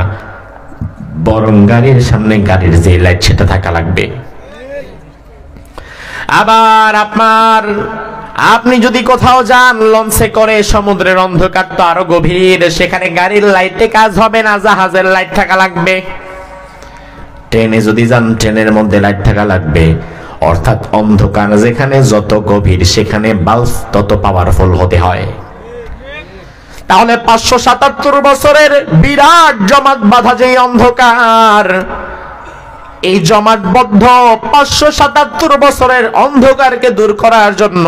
[SPEAKER 1] বরং গাড়ির সামনে গাড়ির যে লাইট সেটা থাকা লাগবে। আবার আপনার আপনি যদি কোথাও যান লঞ্চে করে, সমুদ্রের অন্ধকার তো আরো গভীর, সেখানে গাড়ির লাইটে কাজ হবে না, জাহাজের লাইট থাকা লাগবে। ট্রেনে যদি যান, ট্রেনের মধ্যে লাইট থাকা লাগবে। অর্থাৎ অন্ধকার যেখানে যত গভীর, সেখানে বাল্ব তত পাওয়ারফুল হতে হয়। তাহলে 577 বছরের বিরাট জমাট বাঁধা যে অন্ধকার, এই জমাটবদ্ধ 577 বছরের অন্ধকারকে দূর করার জন্য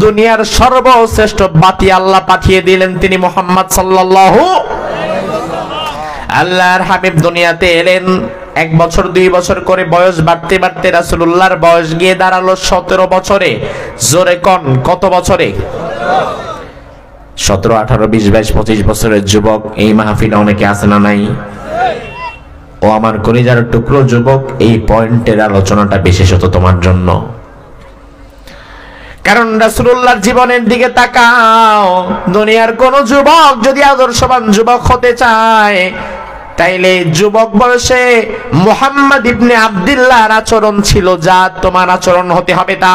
[SPEAKER 1] দুনিয়ার সর্বশ্রেষ্ঠ বাতি আল্লাহ পাঠিয়ে দিলেন, তিনি মুহাম্মদ সাল্লাল্লাহু। আল্লাহর হাবিব দুনিয়াতে এলেন। 1 বছর 2 বছর করে বয়স বাড়তে বাড়তে রাসূলুল্লাহর বয়স গিয়ে দাঁড়ালো 17 বছরে। জোরে কোন কত বছরে? 17, 18, 20, 22, 25 বছরের যুবক এই মাহফিলে অনেকে আছে না নাই? ও আমার কলিজার টুকরো যুবক, এই পয়েন্টের আলোচনাটা বিশেষত তোমার জন্য। কারণ রাসূলুল্লাহর জীবনের দিকে তাকাও। দুনিয়ার কোন যুবক যদি আদর্শবান যুবক হতে চায়, তাইলে যুবক বয়সে মুহাম্মদ ইবনে আব্দুল্লাহর আচরণ ছিল যা তোমার আচরণ হতে হবে তা।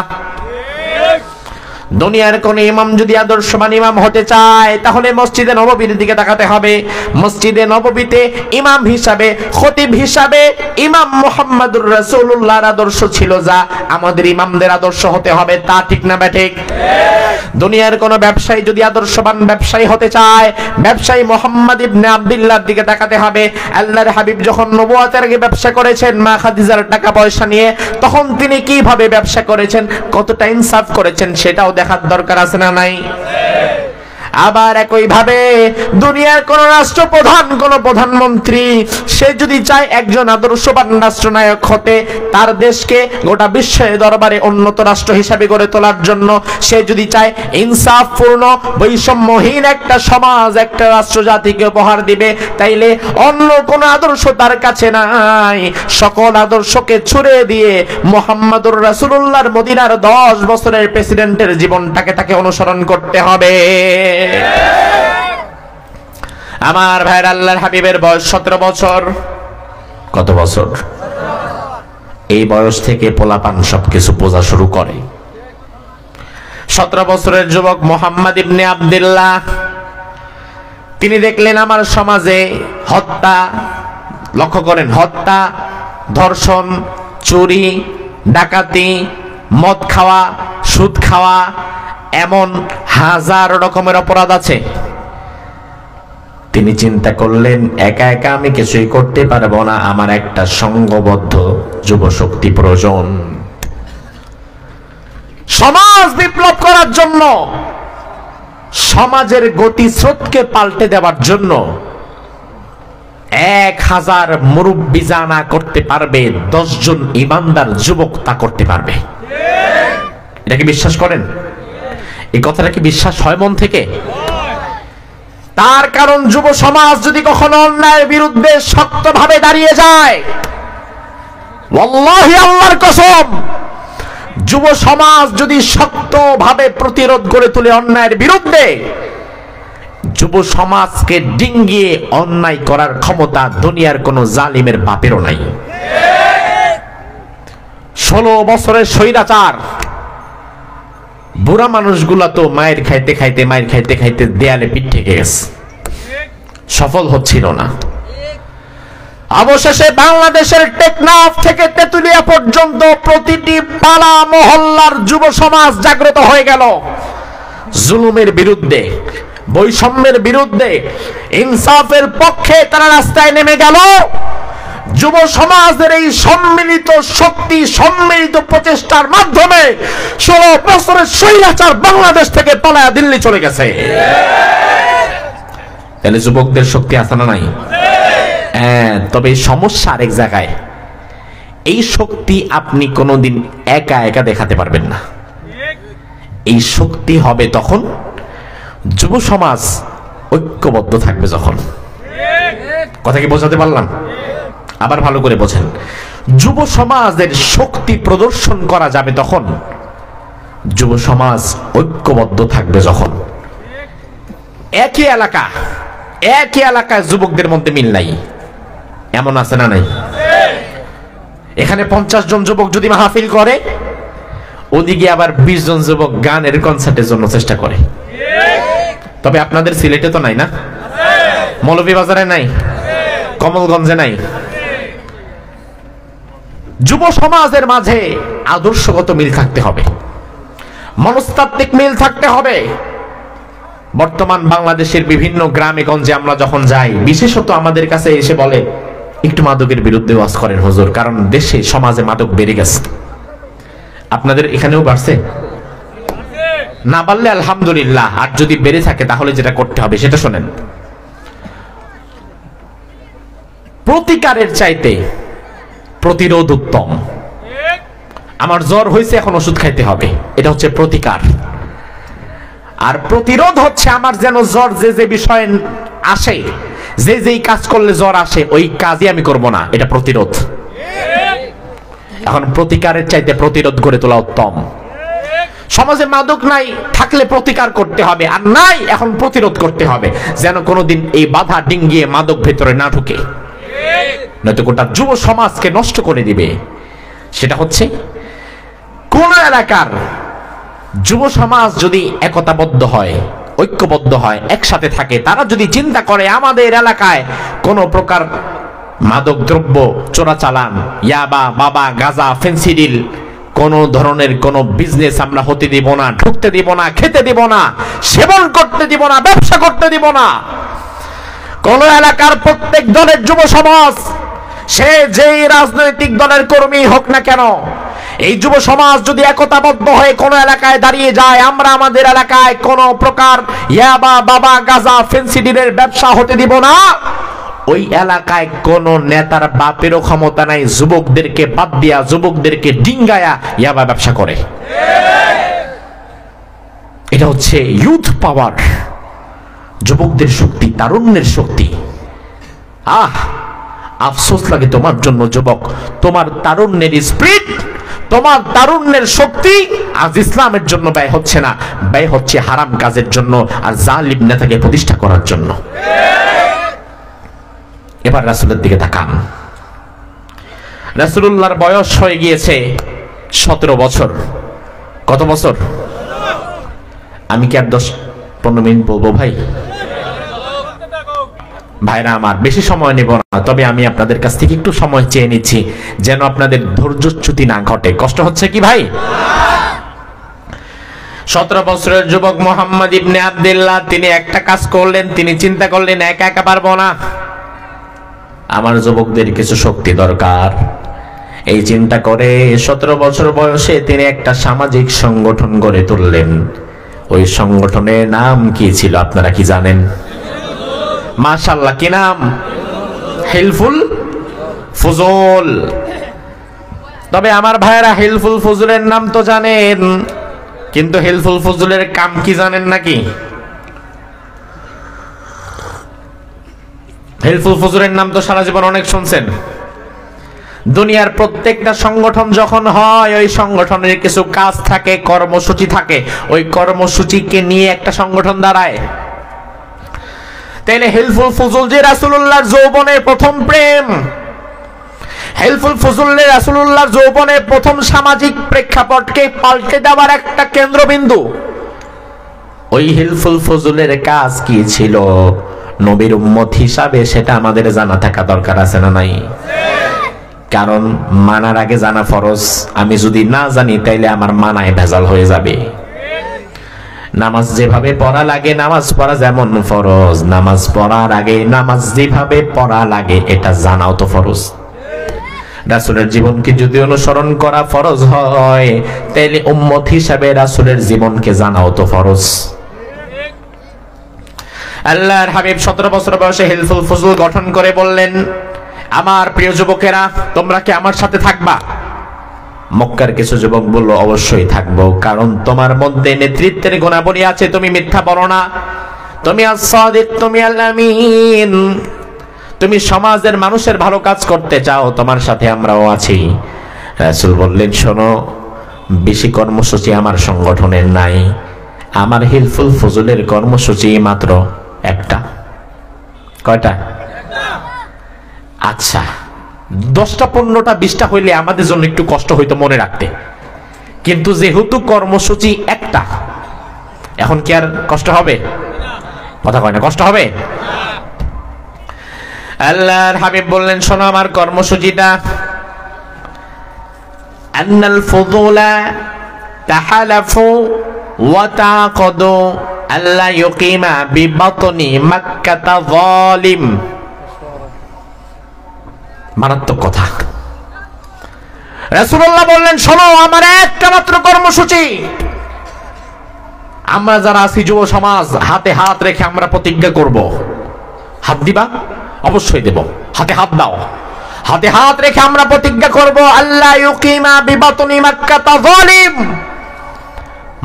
[SPEAKER 1] দুনিয়ার কোন ইমাম যদি আদর্শবান ইমাম হতে চায়, তাহলে মসজিদে নববীর দিকে তাকাতে হবে। মসজিদে নববীতে ইমাম হিসাবে, খতিব হিসাবে ইমাম মুহাম্মদুর রাসূলুল্লাহর আদর্শ ছিল যা আমাদের ইমামদের আদর্শ হতে হবে, তা ঠিক না ব্যাঠিক? দুনিয়ার কোন ব্যবসায়ী যদি আদর্শবান ব্যবসায়ী হতে চায়, ব্যবসায়ী মুহাম্মদ ইবনে আব্দুল্লাহর দিকে তাকাতে হবে। আল্লাহর হাবিব যখন নবুয়তের আগে ব্যবসা করেছেন মা খাদিজার টাকা পয়সা নিয়ে, তখন তিনি কিভাবে ব্যবসা করেছেন, কতটা ইনসাফ করেছেন, সেটাও দেখার দরকার আছে না নাই? আবার একই ভাবে দুনিয়ার কোন রাষ্ট্রপ্রধান, কোন প্রধানমন্ত্রী, সে যদি চায় একজন আদর্শবান রাষ্ট্রনায়ক হতে, তার দেশকে গোটা বিশ্বের দরবারে উন্নত রাষ্ট্র হিসাবে গড়ে তোলার জন্য, সে যদি চায় ইনসাফপূর্ণ বৈষম্যহীন একটা সমাজ, একটা রাষ্ট্র জাতিকে উপহার দিবে, তাইলে অন্য কোন আদর্শ তার কাছে নাই। সকল আদর্শকে ছুড়ে দিয়ে মুহাম্মদুর রাসূলুল্লাহর মদিনার 10 বছরের প্রেসিডেন্টের জীবনটাকে তাকে অনুসরণ করতে হবে। আমার ভাইয়ের, আল্লাহর হাবিবের বয়স 17 বছর। কত বছর? এই বয়স থেকে পোলাপান সবকিছু বোঝা শুরু করে। 17 বছরের যুবক মুহাম্মদ ইবনে আব্দুল্লাহ, তিনি দেখলেন আমার সমাজে হত্যা, লক্ষ্য করেন, হত্যা, ধর্ষণ, চুরি, ডাকাতি, মদ খাওয়া, সুদ খাওয়া, এমন হাজার রকমের অপরাধ আছে। তিনি চিন্তা করলেন, একা একা আমি কিছুই করতে পারবো না, আমার একটা সংঘবদ্ধ যুব শক্তি প্রয়োজন। সমাজ বিপ্লব করার জন্য, সমাজের গতি স্রোতকে পাল্টে দেওয়ার জন্য 1000 মুরব্বি জানা করতে পারবে, 10 জন ইমানদার যুবক তা করতে পারবে। এটা কি বিশ্বাস করেন? এই কথাটা কি বিশ্বাস হয় মন থেকে? তার কারণ যুব সমাজ যদি কখনো অন্যায়ের বিরুদ্ধে শক্তভাবে দাঁড়িয়ে যায়, ওয়াল্লাহি আল্লাহর কসম, যুব সমাজ যদি শক্তভাবে প্রতিরোধ গড়ে তোলে অন্যায়ের বিরুদ্ধে, যুব সমাজকে ডিঙ্গিয়ে অন্যায় করার ক্ষমতা দুনিয়ার কোন জালিমের বাপেরও নাই। 16 বছরের স্বৈরাচার, বুড়া মানুষগুলা তো মায়ের খাইতে খাইতে দেয়ালে পিঠ ঠেকে গেছে, সফল হচ্ছিল না। অবশেষে বাংলাদেশের টেকনাফ থেকে তেতুলিয়া পর্যন্ত প্রতিটি পাড়া মহল্লার যুব সমাজ জাগ্রত হয়ে গেল। জুলুমের বিরুদ্ধে, বৈষম্যের বিরুদ্ধে, ইনসাফের পক্ষে তারা রাস্তায় নেমে গেল। যুব সমাজের এই সম্মিলিত শক্তি, সম্মিলিত প্রচেষ্টার মাধ্যমে 16 বছরের স্বৈরাচার বাংলাদেশ থেকে পালায়া দিল্লি চলে গেছে। তাহলে যুবকদের শক্তি আছে না নাই? হ্যাঁ, তবে সমস্যা আরেক জায়গায়। এই শক্তি আপনি কোনোদিন একা একা দেখাতে পারবেন না। এই শক্তি হবে তখন যুব সমাজ ঐক্যবদ্ধ থাকবে যখন। কথা কি বোঝাতে পারলাম? আবার ভালো করে বোঝেন। যুব সমাজের শক্তি প্রদর্শন করা যাবে তখন যুব সমাজ ঐক্যবদ্ধ থাকবে যখন। একই এলাকায় যুবকদের মধ্যে মিল নাই, এমন আছে না নাই? এখানে 50 জন যুবক যদি মাহফিল করে, ওদিকে আবার 20 জন যুবক গানের কনসার্টের জন্য চেষ্টা করে। তবে আপনাদের সিলেটে তো নাই না, মৌলভীবাজারে নাই, কমলগঞ্জে নাই। যুব সমাজের মাঝে আদর্শগত মিল থাকতে হবে, মনস্তাত্ত্বিক মিল থাকতে হবে। বর্তমান বাংলাদেশের বিভিন্ন গ্রামে গঞ্জে আমরা যখন যাই, বিশেষত আমাদের কাছে এসে বলে একটু মাদকের বিরুদ্ধে ওয়াজ করেন হুজুর, কারণ দেশে সমাজে মাদক বেড়ে গেছে। আপনাদের এখানেও বাড়ছে? না বাড়লে আলহামদুলিল্লাহ, আর যদি বেড়ে থাকে তাহলে যেটা করতে হবে সেটা শোনেন। প্রতিকারের চাইতে প্রতিরোধ উত্তম। আমার জ্বর হয়েছে, এখন ওষুধ খাইতে হবে, এটা হচ্ছে প্রতিকার। আর প্রতিরোধ হচ্ছে আমার যেন জ্বর যে বিষয়ে আসে, যেই কাজ করলে জ্বর আসে ওই কাজই আমি করব না, এটা প্রতিরোধ। এখন প্রতিকারের চাইতে প্রতিরোধ করে তোলা উত্তম। সমাজে মাদক নাই, থাকলে প্রতিকার করতে হবে, আর নাই এখন প্রতিরোধ করতে হবে, যেন কোনোদিন এই বাধা ডিঙ্গিয়ে মাদক ভেতরে না ঢুকে, নয়তো গোটা যুব সমাজকে নষ্ট করে দিবে। সেটা হচ্ছে কোন এলাকার যুব সমাজ যদি একতাবদ্ধ হয়, ঐক্যবদ্ধ হয়, একসাথে থাকে, তারা যদি চিন্তা করে আমাদের এলাকায় কোন প্রকার মাদক দ্রব্য চোরাচালান, ইয়াবা, বাবা, গাঁজা, ফেন্সিডিল, কোন ধরনের কোন বিজনেস আমরা হতে দিব না, ঢুকতে দিব না, খেতে দিব না, সেবন করতে দিব না, ব্যবসা করতে দিব না। কোন এলাকার প্রত্যেক দলের যুব সমাজ, সে যেই রাজনৈতিক দলের কর্মী হোক না কেন, এই যুব সমাজ যদি একতাবদ্ধ হয়ে কোন এলাকায় দাঁড়িয়ে যায়, আমরা আমাদের এলাকায় কোন প্রকার ইয়াবা, বাবা, গাঁজা, ফেন্সিডিলের ব্যবসা হতে দিব না, ওই এলাকায় কোন নেতার বাপেরও ক্ষমতা নাই যুবকদেরকে বাদ দিয়া, যুবকদেরকে ডিঙ্গায়া ইয়াবা ব্যবসা করে। এটা হচ্ছে ইউথ পাওয়ার, যুবকদের শক্তি, তারুণ্যের শক্তি। আফসোস লাগে তোমার জন্য যুবক, তোমার তারুণ্যের স্পিরিট, তোমার তারুণ্যের শক্তি আজ ইসলামের জন্য ব্যয় হচ্ছে না, ব্যয় হচ্ছে হারাম কাজের জন্য আর জালিম নেতাকে প্রতিষ্ঠা করার জন্য। এবার রাসূলের দিকে তাকান। রাসূলুল্লাহর বয়স হয়ে গিয়েছে 17 বছর। কত বছর? আমি কি আর 10-15 মিনিট বলবো ভাই? ভাইরা আমার, বেশি সময় নেব না, তবে আমি আপনাদের কাছ থেকে একটু সময় চেয়ে নিচ্ছি যেন আপনাদের ধৈর্যচ্যুতি না ঘটে। কষ্ট হচ্ছে কি ভাই? 17 বছরের যুবক মুহাম্মদ ইবনে আব্দুল্লাহ, তিনি একটা কাজ করলেন, তিনি চিন্তা করলেন একা একা পারবো না, আমার যুবকদের কিছু শক্তি দরকার। এই চিন্তা করে 17 বছর বয়সে তিনি একটা সামাজিক সংগঠন গড়ে তুললেন। ওই সংগঠনের নাম কি ছিল আপনারা কি জানেন? মাশাআল্লাহ, কি নাম? হিলফুল ফুজুল। তবে আমার ভাইরা হিলফুল ফুজুলের নাম তো জানেন, কিন্তু হিলফুল ফুজুলের কাম কি জানেন নাকি? হিলফুল ফুজুলের নাম তো সারা জীবন অনেক শুনছেন। দুনিয়ার প্রত্যেকটা সংগঠন যখন হয়, ওই সংগঠনের কিছু কাজ থাকে, কর্মসূচি থাকে, ওই কর্মসূচিকে নিয়ে একটা সংগঠন দাঁড়ায়। তাইলে হিলফুল ফুজুল যে রাসূলুল্লাহর যৌবনের প্রথম প্রেম, হিলফুল ফুজুল রাসূলুল্লাহর যৌবনের প্রথম সামাজিক প্রেক্ষাপটকে পাল্টে দেওয়ার একটা কেন্দ্রবিন্দু। ওই হিলফুল ফুজুলের কাজ কি ছিল নবীর উম্মত হিসাবে, সেটা আমাদের জানা থাকা দরকার আছে না নাই? কারণ মানার আগে জানা ফরজ। আমি যদি না জানি তাইলে আমার মানায় ভেজাল হয়ে যাবে। নামাজ যেভাবে পড়া লাগে, নামাজ পড়া যেমন ফরজ, নামাজ পড়ার আগে নামাজ যেভাবে পড়া লাগে এটা জানাও তো ফরজ। রাসূলের জীবনকে যদি অনুসরণ করা ফরজ হয়, তাইলে উম্মত হিসাবে রাসূলের জীবনকে জানাও তো ফরজ। আল্লাহর হাবিব 17 বছর বয়সে হিলফুল ফুজুল গঠন করে বললেন, আমার প্রিয় যুবকেরা, তোমরা কি আমার সাথে থাকবা? মক্কার কিছু যুবক বলল, অবশ্যই থাকবো, কারণ তোমার মধ্যে নেতৃত্বের গুণাবলী আছে, তুমি মিথ্যা বলো না, তুমি আস-সাদিক, তুমি আল-আমিন, তুমি সমাজের মানুষের ভালো কাজ করতে চাও, তোমার সাথে আমরাও আছি। রাসূল বললেন, শোনো, বেশি কর্মসূচি আমার সংগঠনের নাই, আমার হিলফুল ফুজুলের কর্মসূচি মাত্র একটা। কয়টা? আচ্ছা, 10টা 15টা 20টা হইলে আমাদের জন্য একটু কষ্ট হইতো মনে রাখতে, কিন্তু যেহেতু কর্মসূচি একটা, এখন কি আর কষ্ট হবে? কথা কয় না, কষ্ট হবে? আল্লাহর হাবিব বললেন, শোনো আমার কর্মসূচিটা, আন্নাল ফুদুলা তাহালাফু ওয়া তাআকাদু আল্লা ইউকিমা বিবাতনি মাক্কাতা যালিম। মারাত্মক কথা। রাসূলুল্লাহ বললেন, শোনো আমার একটা মাত্র কর্মসূচি, আমরা যারা আছি যুব সমাজ, হাতে হাত রেখে আমরা প্রতিজ্ঞা করব। হাত দিবা? অবশ্যই দেব। হাতে হাত দাও। হাতে হাত রেখে আমরা প্রতিজ্ঞা করব, আল্লাহ ইউকিমা বিবাতনি মাক্কাতা যালিম,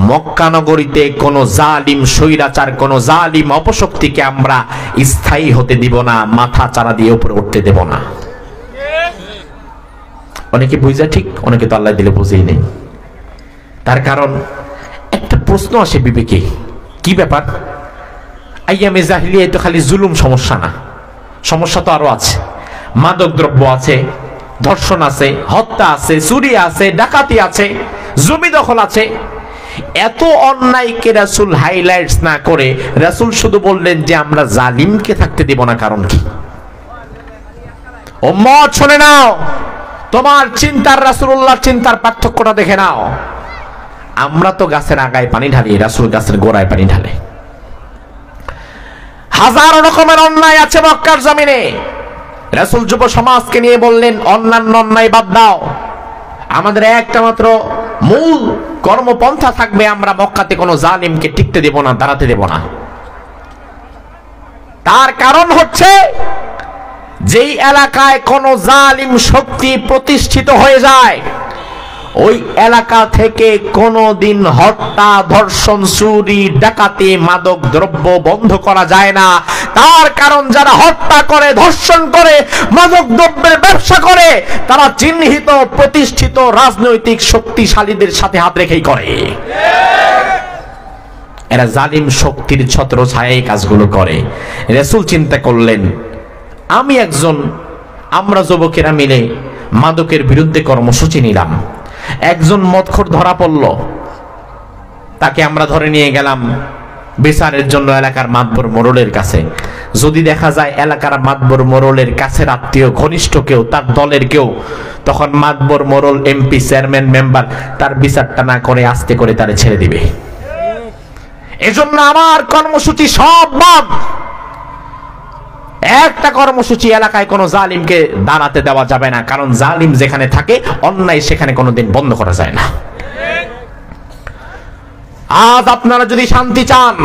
[SPEAKER 1] মক্কা নগরীতে কোন জালিম স্বৈরাচার, কোন জালিম অপশক্তিকে আমরা স্থায়ী হতে দিব না, মাথা চারা দিয়ে উপরে উঠতে দেব না। অনেকে বুঝা ঠিক, অনেকে তো আল্লাহ দিলে বুঝেই নেই। তার কারণ একটা প্রশ্ন আসে বিবেকে, কি ব্যাপার? আইয়ামে জাহিলিয়ায় তো খালি জুলুম সমস্যা না, সমস্যা তো আরো আছে। মাদক দ্রব্য আছে, ধর্ষণ আছে, হত্যা আছে, চুরি আছে, ডাকাতি আছে, জমি দখল আছে। এত অন্যায়কে রাসূল হাইলাইটস না করে রাসূল শুধু বললেন যে আমরা জালিমকে থাকতে দেব না। কারণ কি? উম্মত শুনে নাও, তোমার চিন্তার রাসূলুল্লাহর চিন্তার পার্থক্যটা দেখে নাও। আমরা তো গাছের আগায় পানি ঢালি, রাসূল গাছের গোড়ায় পানি ঢালে। হাজারো রকমের অন্যায় আছে মক্কার জমিনে। রাসূল যুব সমাজকে নিয়ে বললেন, অন্যান্য অন্যায় বাদ দাও, আমাদের একটা মাত্র মূল কর্মপন্থা থাকবে, আমরা মক্কাতে কোনো জালিমকে টিকতে দেব না, দাঁড়াতে দেব না। তার কারণ হচ্ছে, যেই এলাকায় কোন জালিম শক্তি প্রতিষ্ঠিত হয়ে যায়, ওই এলাকা থেকে কোনদিন হত্যা, ধর্ষণ, চুরি, ডাকাতি, মাদক দ্রব্য বন্ধ করা যায় না। তার কারণ যারা হত্যা করে, ধর্ষণ করে, মাদক দ্রব্যের ব্যবসা করে, তারা চিহ্নিত প্রতিষ্ঠিত রাজনৈতিক শক্তিশালীদের সাথে হাত রেখেই করে। এরা জালিম শক্তির ছত্রছায়ায় কাজগুলো করে। রাসূল চিন্তা করলেন, আমরা যুবকেরা মিলে মাদকের বিরুদ্ধে কর্মসূচি নিলাম। একজন মদখোর ধরা পড়ল, তাকে আমরা ধরে নিয়ে গেলাম বিচারের জন্য এলাকার মাতবর মোড়লের কাছে। যদি দেখা যায় এলাকার মাতবর মোড়লের কাছের আত্মীয়, ঘনিষ্ঠ কেউ, তার দলের কেউ, তখন মাতবর মোড়ল, এমপি, চেয়ারম্যান, মেম্বার তার বিচারটা না করে আস্তে করে তারে ছেড়ে দিবে। এজন্য আমার কর্মসূচি সব বাদ। একটা কর্মসূচি, এলাকায় কোনো জালিমকে দাঁড়াতে দেওয়া যাবে না, কারণ জালিম যেখানে থাকে অন্যায় সেখানে কোনোদিন বন্ধ করা যায় না। আজ আপনারা যদি শান্তি চান,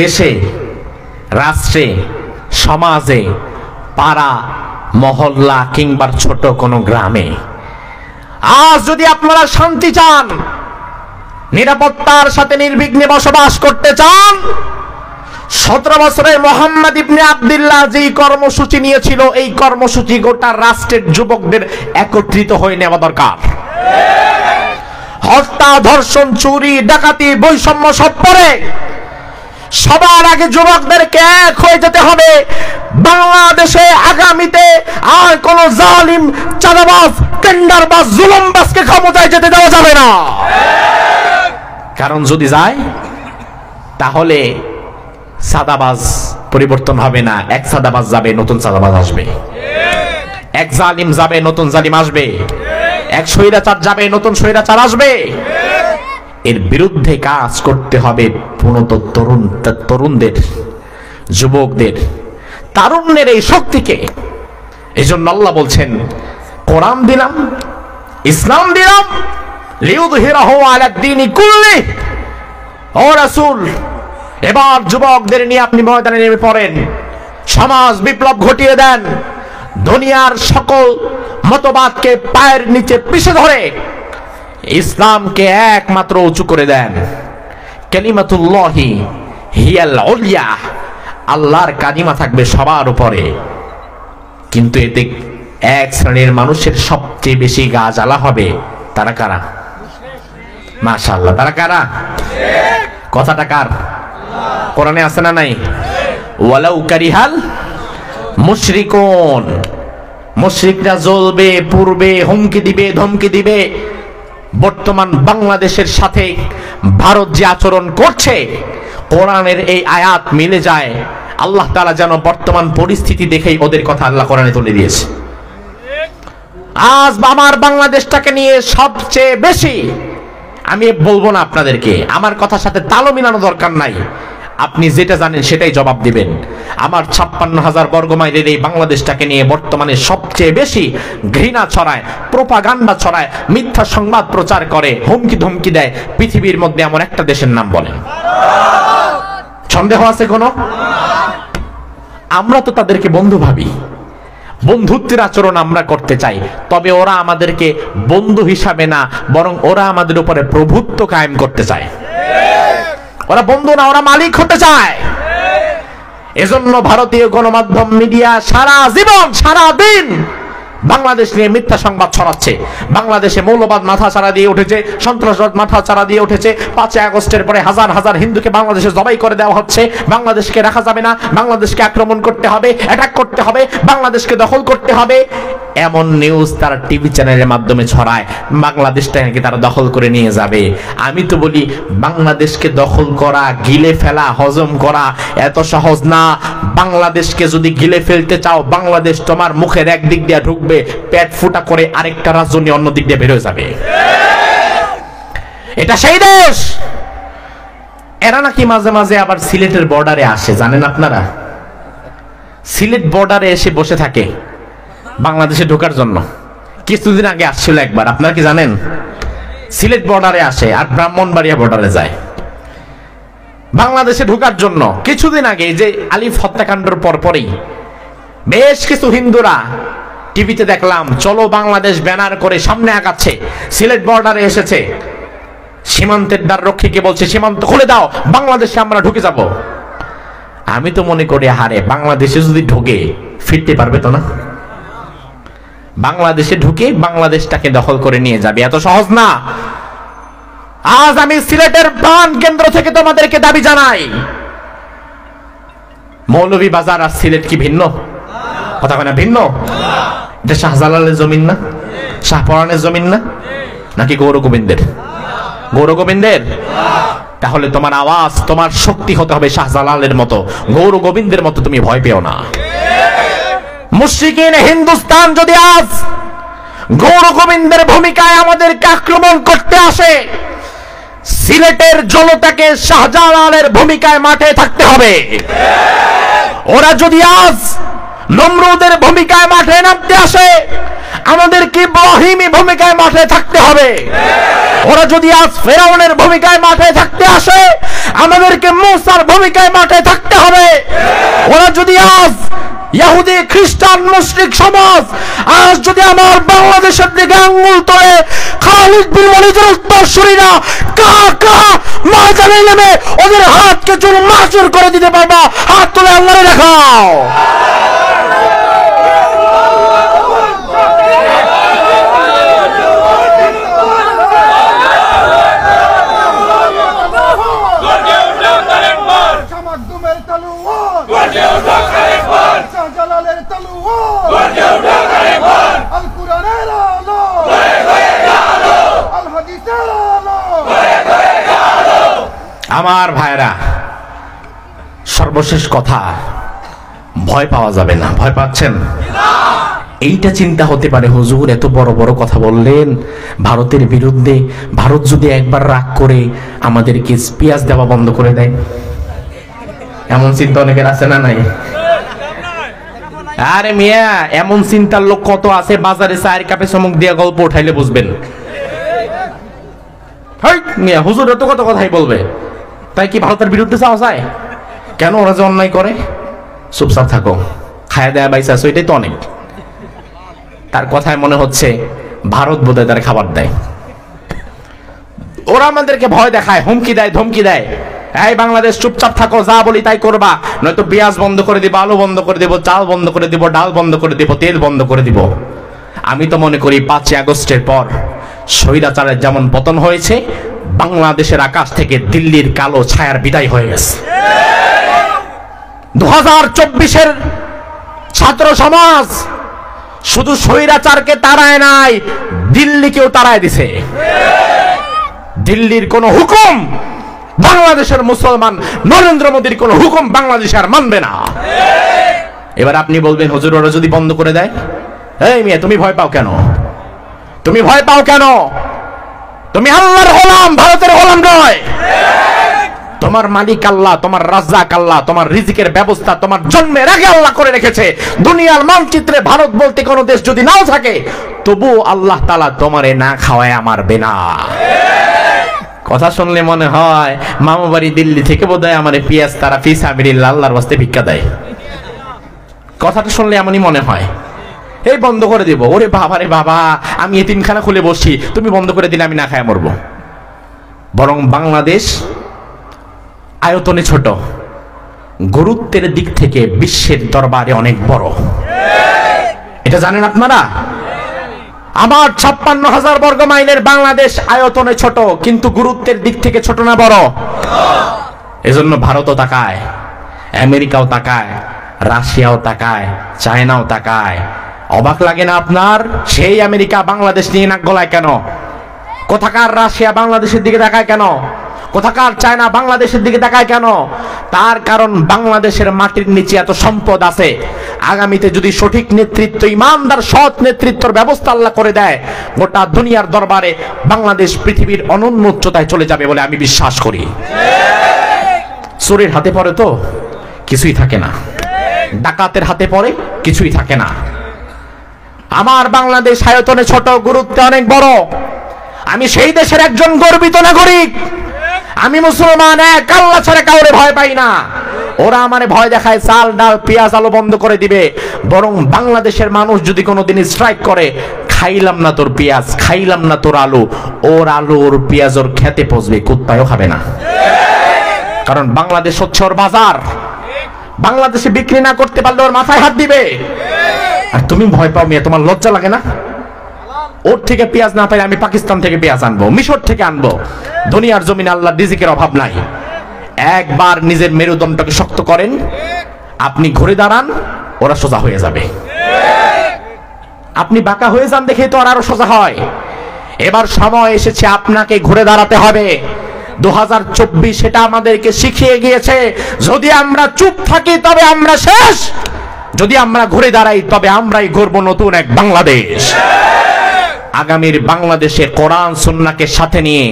[SPEAKER 1] দেশে, রাষ্ট্রে, সমাজে, পাড়া, মহল্লা কিংবা ছোট কোনো গ্রামে, আজ যদি আপনারা শান্তি চান, নিরাপত্তার সাথে নির্বিঘ্নে বসবাস করতে চান, 17 বছরের মোহাম্মদ ইবনে আব্দুল্লাহ যেই কর্মসূচি নিয়েছিল, এই কর্মসূচি গোটা রাষ্ট্রের যুবকদের একত্রিত হয়ে নেওয়া দরকার। হত্যা, ধর্ষণ, চুরি, ডাকাতি, বৈষম্য সব পরে সবার আগে যুবকদেরকে এক হয়ে যেতে হবে। বাংলাদেশে আগামীতে আর কোন জালিম, চাঁদাবাজ, টেন্ডারবাজ, জুলুমবাজকে ক্ষমতায় যেতে দেওয়া যাবে না। কারণ যদি যায় তাহলে সাদাবাজ পরিবর্তন হবে না, এক সাদাবাজ যাবে, নতুন সাদাবাজ আসবে। এক জালিম যাবে, নতুন জালিম আসবে। এক স্বৈরাচার যাবে, নতুন স্বৈরাচার আসবে। এর বিরুদ্ধে কাজ করতে হবে পুনত তরুণদের, যুবকদের, তারুণ্যের এই শক্তিকে। এজন্য আল্লাহ বলছেন, কোরআন দিলাম, ইসলাম দিলাম, লিউযহিরাহু আলাদ দীনি কুল্লি। ও রাসূল, এবার যুবকদের নিয়ে আপনি ময়দানে নেমে পড়েন, সমাজ বিপ্লব ঘটিয়ে দেন, দুনিয়ার সকল মতবাদকে পায়ের নিচে পিষে ধরে ইসলামকে একমাত্র উঁচু করে দেন। কালিমাতুল্লাহি হিয়াল উলিয়া, আল্লাহর কালিমা থাকবে সবার উপরে। কিন্তু এতে এক শ্রেণীর মানুষের সবচেয়ে বেশি গা জ্বালা হবে। তারা কারা? মাশাআল্লাহ, তারা কারা? কথাটা কার? কোরআনে আছে না নাই? ওয়ালাউ কারিহাল মুশরিকুন, মুশরিকরা জ্বলবে, পুড়বে, হুমকি দিবে, ধমকি দিবে, বর্তমান বাংলাদেশের সাথে ভারত যে আচরণ করছে, কোরআনের এই আয়াত মিলে যায়। আল্লাহ তাআলা যেন বর্তমান পরিস্থিতি দেখেই ওদের কথা আল্লাহ কোরআনে তুলে দিয়েছে। আজ আমার বাংলাদেশটাকে নিয়ে সবচেয়ে বেশি, আমি বলবো না আপনাদেরকে, আমার কথার সাথে তালও মিলানো দরকার নাই, আপনি যেটা জানেন সেটাই জবাব দিবেন। আমার 56,000 বর্গমাইলের এই বাংলাদেশটাকে নিয়ে বর্তমানে সবচেয়ে বেশি ঘৃণা ছড়ায়, প্রোপাগান্ডা ছড়ায়, মিথ্যা সংবাদ প্রচার করে, হুমকি ধমকি দেয় পৃথিবীর মধ্যে এমন একটা দেশের নাম বলেন। সন্দেহ আছে কোনো? আমরা তো তাদেরকে বন্ধু ভাবি, বন্ধুত্বের আচরণ আমরা করতে চাই, তবে ওরা আমাদেরকে বন্ধু হিসাবে না, বরং ওরা আমাদের উপরে প্রভুত্ব কায়েম করতে চায়। ওরা বন্ধু না, ওরা মালিক হতে চায়। এজন্য ভারতীয় গণমাধ্যম মিডিয়া সারা জীবন সারা দিন বাংলাদেশ নিয়ে মিথ্যা সংবাদ ছড়াচ্ছে। বাংলাদেশে মৌলবাদ মাথা চাড়া দিয়ে উঠেছে, সন্ত্রাসবাদ মাথা চাড়া দিয়ে উঠেছে। 5 আগস্টের পরে হাজার হাজার হিন্দুকে বাংলাদেশে জবাই করে দেওয়া হচ্ছে। বাংলাদেশকে রাখা যাবে না, বাংলাদেশকে আক্রমণ করতে হবে, অ্যাটাক করতে হবে, বাংলাদেশকে দখল করতে হবে, এমন নিউজ তারা টিভি চ্যানেলের মাধ্যমে ছড়ায়। বাংলাদেশটা নাকি তারা দখল করে নিয়ে যাবে। আমি তো বলি, বাংলাদেশকে দখল করা, গিলে ফেলা, হজম করা এত সহজ না। বাংলাদেশকে যদি গিলে ফেলতে চাও, বাংলাদেশ তোমার মুখের একদিক দিয়ে ঢুকবে, পেট ফুটা করে আরেকটা রাজ্য নিয়ে অন্য দিক দিয়ে বের হয়ে যাবে। এটা সেই দেশ। এরা নাকি মাঝে মাঝে আবার সিলেটের বর্ডারে আসে, জানেন আপনারা? সিলেট বর্ডারে এসে বসে থাকে বাংলাদেশে ঢোকার জন্য। কিছুদিন আগে আসছিল একবার, আপনারা কি জানেন? সিলেট বর্ডারে আসে আর ব্রাহ্মণবাড়িয়া বর্ডারে যায় বাংলাদেশে ঢোকার জন্য। কিছুদিন আগে যে আলিফ হত্যাকাণ্ডের পরপরই বেশ কিছু হিন্দুরা টিভিতে দেখলাম, চলো বাংলাদেশ ব্যানার করে সামনে আগাচ্ছে, সিলেট বর্ডারে এসেছে। সীমান্তের দ্বার রক্ষীকে বলছে, সীমান্ত খুলে দাও, বাংলাদেশে আমরা ঢুকে যাব। আমি তো মনে করি, হারে, বাংলাদেশে যদি ঢোকে ফিরতে পারবে তো না? বাংলাদেশে ঢুকে বাংলাদেশটাকে দখল করে নিয়ে যাবে, এত সহজ না। আজ আমি সিলেটের প্রাণ কেন্দ্র থেকে তোমাদেরকে দাবি জানাই, মৌলভীবাজার আর সিলেট কি ভিন্ন? কথা কয় না ভিন্ন? এটা শাহজালালের জমিন না? শাহপরানের জমিন না? নাকি গৌর গোবিন্দের? গৌর গোবিন্দের? তাহলে তোমার আওয়াজ, তোমার শক্তি হতে হবে শাহজালালের মতো, গৌর গোবিন্দের মতো। তুমি ভয় পেও না। মুশরিকিন হিন্দুস্তান যদি আজ গৌর গোবিন্দের ভূমিকায় আমাদেরকে আক্রমণ করতে আসে, সিলেটের জনতাকে শাহজালালের ভূমিকায় মাঠে থাকতে হবে। ওরা যদি আজ নমরুদের ভূমিকায় মাঠে নামতে আসে, আমাদেরকে ইব্রাহিমী ভূমিকায় মাঠে থাকতে হবে। ওরা যদি আজ ফেরাউনের ভূমিকায় মাঠে থাকতে আসে, আমাদেরকে মুসার ভূমিকায় মাঠে থাকতে হবে। ওরা যদি আজ ইহুদি, খ্রিস্টান, মুশরিক সমাজ আজ যদি আমার বাংলাদেশের দিকে আঙ্গুল তোলে, খালিদ বিন ওয়ালিদের উত্তরসূরিরা কা কা ময়দানে নেমে ওদের হাতকে চুল মাচুর করে দিতে পারবা। হাত তুলে আল্লাহরে দেখাও। আমার ভাইরা, সর্বশেষ কথা, ভয় পাওয়া যাবে না। ভয় পাচ্ছেন? এইটা চিন্তা হতে পারে, হুজুর এত বড় বড় কথা বললেন ভারতের বিরুদ্ধে, ভারত যদি একবার রাগ করে আমাদেরকে পেঁয়াজ দেওয়া বন্ধ করে দেয়, এমন চিন্তা অনেকের আছে না নাই? আরে মিয়া, এমন চিন্তার লোক কত আছে, বাজারে 4 কাপে চমক দিয়ে গল্প উঠাইলে বুঝবেন। মিয়া, হুজুর এত কত কথাই বলবে, তাই কি ভারতের বিরুদ্ধে যাওয়া যায়? কেন? ওরা যে অন্যায় করে, চুপচাপ থাকো, খায়া দেয়া বাইসা আছো, এটাই তো অনেক। তার কথায় মনে হচ্ছে ভারত বোধহয় তার খাবার দেয়। ওরা আমাদেরকে ভয় দেখায়, হুমকি দেয়, ধমকি দেয়, এই বাংলাদেশ চুপচাপ থাকো, যা বলি তাই করবা, নয়তো পেঁয়াজ বন্ধ করে দিব, আলু বন্ধ করে দিব, চাল বন্ধ করে দিব, ডাল বন্ধ করে দিব, তেল বন্ধ করে দিব। আমি তো মনে করি 5 আগস্টের পর স্বৈরাচারের যেমন পতন হয়েছে, বাংলাদেশের আকাশ থেকে দিল্লির কালো ছায়ার বিদায় হয়ে গেছে। 2024-এর ছাত্র সমাজ শুধু স্বৈরাচারকে তাড়ায় নাই,
[SPEAKER 2] দিল্লিকেও তাড়ায় দিছে। দিল্লির কোন হুকুম বাংলাদেশের মুসলমান, নরেন্দ্র মোদীর কোন হুকুম বাংলাদেশ আর মানবে না। এবার আপনি বলবেন হুজুর ওরা যদি বন্ধ করে দেয়, এই মিয়া তুমি ভয় পাও কেন? তুমি ভয় পাও কেন? তুমি আল্লাহর গোলাম, ভারতের গোলাম নয়। তোমার মালিক আল্লাহ, তোমার রাজ্জাক আল্লাহ, তোমার রিজিকের ব্যবস্থা তোমার জন্মের আগে আল্লাহ করে রেখেছে। দুনিয়ার মানচিত্রে ভারত বলতে কোনো দেশ যদি নাও থাকে, তবু আল্লাহ তাআলা তোমারে না খাওয়ায় মারবে না। কথা শুনলে মনে হয় মামা বাড়ি দিল্লি থেকে বোধহয় আমার পিয়াজ তারা ফি সাবিলিল্লাহ আল্লাহর ওয়াস্তে ভিক্ষা দেয়। কথাটা শুনলে এমনই মনে হয়, এই বন্ধ করে দেব। ওরে বাবা রে বাবা, আমি এতিমখানা খুলে বসছি, তুমি বন্ধ করে দিলে আমি না খায় মরবো। বরং বাংলাদেশ আয়তনে ছোট, গুরুত্বের দিক থেকে বিশ্বের দরবারে অনেক বড়। এটা জানেন আপনারা? আমার 56,000 বর্গ মাইলের বাংলাদেশ আয়তনে ছোট, কিন্তু গুরুত্বের দিক থেকে ছোট না বড়? এজন্য ভারতও তাকায়, আমেরিকাও তাকায়, রাশিয়াও তাকায়, চায়নাও তাকায়। অবাক লাগে না আপনার? সেই আমেরিকা বাংলাদেশ নিয়ে নাক গলায় কেন? কোথাকার রাশিয়া বাংলাদেশের দিকে তাকায় কেন? কোথাকার চায়না বাংলাদেশের দিকে তাকায় কেন? তার কারণ বাংলাদেশের মাটির নিচে এত সম্পদ আছে। আগামীতে যদি সঠিক নেতৃত্ব, ইমানদার সৎ নেতৃত্বের ব্যবস্থা আল্লাহ করে দেয়, গোটা দুনিয়ার দরবারে বাংলাদেশ পৃথিবীর অনন্য উচ্চতায় চলে যাবে বলে আমি বিশ্বাস করি। চোরের হাতে পড়ে তো কিছুই থাকে না, ডাকাতের হাতে পড়ে কিছুই থাকে না। আমার বাংলাদেশ আয়তনে ছোট, গুরুত্বে অনেক বড়। আমি সেই দেশের একজন গর্বিত নাগরিক। আমি মুসলমান, এক আল্লাহ ছাড়া কাউরে ভয় পাই না। ওরা আমারে ভয় দেখায় চাল ডাল পেঁয়াজ আলু বন্ধ করে দিবে, বরং বাংলাদেশের মানুষ যদি কোনোদিন স্ট্রাইক করে, খাইলাম না তোর পেঁয়াজ, খাইলাম না তোর আলু, ওর আলু ওর পেঁয়াজ ওর খেতে পচবে, কুত্তায়ও খাবে না। কারণ বাংলাদেশ হচ্ছে ওর বাজার। বাংলাদেশে বিক্রি না করতে পারলে ওর মাথায় হাত দিবে। আর তুমি ভয় পাও মিয়া, তোমার লজ্জা লাগে না? ওর থেকে পেঁয়াজ না পাইলে আমি পাকিস্তান থেকে পেঁয়াজ আনবো, মিশর থেকে আনবো। দুনিয়ার জমিনে আল্লাহর রিজিকের অভাব নাই। একবার নিজের মেরুদণ্ডটাকে শক্ত করেন, আপনি ঘুরে দাঁড়ান, ওরা সোজা হয়ে যাবে। আপনি বাঁকা হয়ে যান দেখে তো আরো সোজা হয়। এবার সময় এসেছে আপনাকে ঘুরে দাঁড়াতে হবে। 2024 সেটা আমাদেরকে শিখিয়ে গিয়েছে। যদি আমরা চুপ থাকি তবে আমরা শেষ, যদি আমরা ঘুরে দাঁড়াই তবে আমরাই গড়ব নতুন এক বাংলাদেশ। আগামীর বাংলাদেশে কোরআন সুন্নাহকে সাথে নিয়ে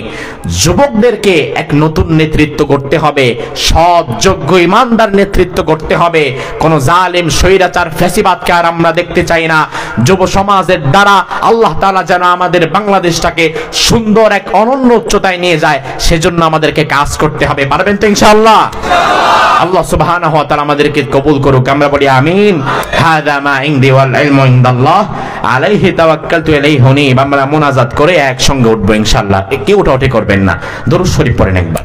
[SPEAKER 2] যুবকদেরকে এক নতুন নেতৃত্ব করতে হবে, সৎ যোগ্য ইমানদার নেতৃত্ব করতে হবে। কোন জালেম স্বৈরাচার ফ্যাসিবাদকে আর আমরা দেখতে চাই না। যুব সমাজের দ্বারা আল্লাহ তাআলা যেন আমাদের বাংলাদেশটাকে সুন্দর এক অনন্য উচ্চতায় নিয়ে যায়, সেজন্য আমাদেরকে কাজ করতে হবে। পারবেন তো ইনশাআল্লাহ? আল্লাহ সুবহানাহু ওয়া তাআলা আমাদেরকে কবুল করুক। আমরা বলি আমিন। হাযা মা ইনদি ওয়াল ইলমু ইনদাল্লাহ আলাইহি তাওয়াক্কালতু ইলাইহি হুনিব। আমরা মুনাজাত করে একসঙ্গে উঠবো ইনশাআল্লাহ। কেউ ওঠাউঠি করবেন না। দরুদ শরীফ পড়েন একবার।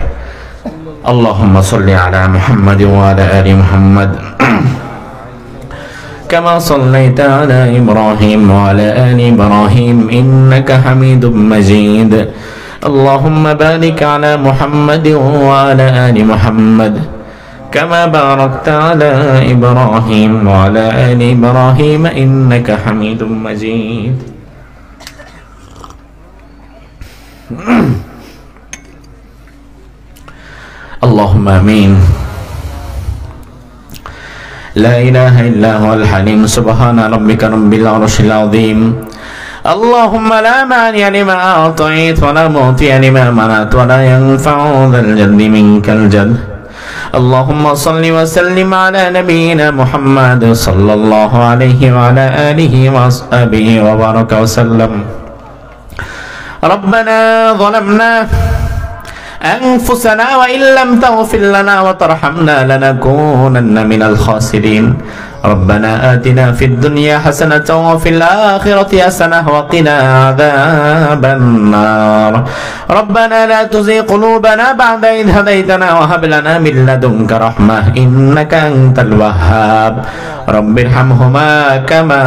[SPEAKER 2] আল্লাহুম্মা সাল্লি আলা মুহাম্মাদ ওয়া আলা আলি মুহাম্মাদ কামা সাল্লাইতা আলা ইব্রাহিম ওয়া আলা আলি ইব্রাহিম ইন্নাকা হামিদুম মাজিদ। আল্লাহুম্মা বারিক আলা মুহাম্মাদ ওয়া আলা আলি মুহাম্মাদ كما باركت على إبراهيم وعلى آل إبراهيم إنك حميد مجيد. اللهم آمين. لا إله إلا هو الحليم سبحان ربك رب العرش العظيم. اللهم لا مانع لما أعطيت ولا معطي لما منعت ولا ينفع ذا الجد منك الجد. اللهم صل وسلم على نبينا محمد صلى الله عليه وعلى آله وصحبه وبارك وسلم. ربنا ظلمنا أنفسنا وإن لم تغفر لنا وترحمنا لنكونن من الخاسرين. ربنا آتنا في الدنيا حسنة وفي الآخرة حسنة وقنا عذاب النار. ربنا لا تزغ قلوبنا بعد إذ هديتنا وهب لنا من لدنك رحمة إنك أنت الوهاب. رب ارحمهما كما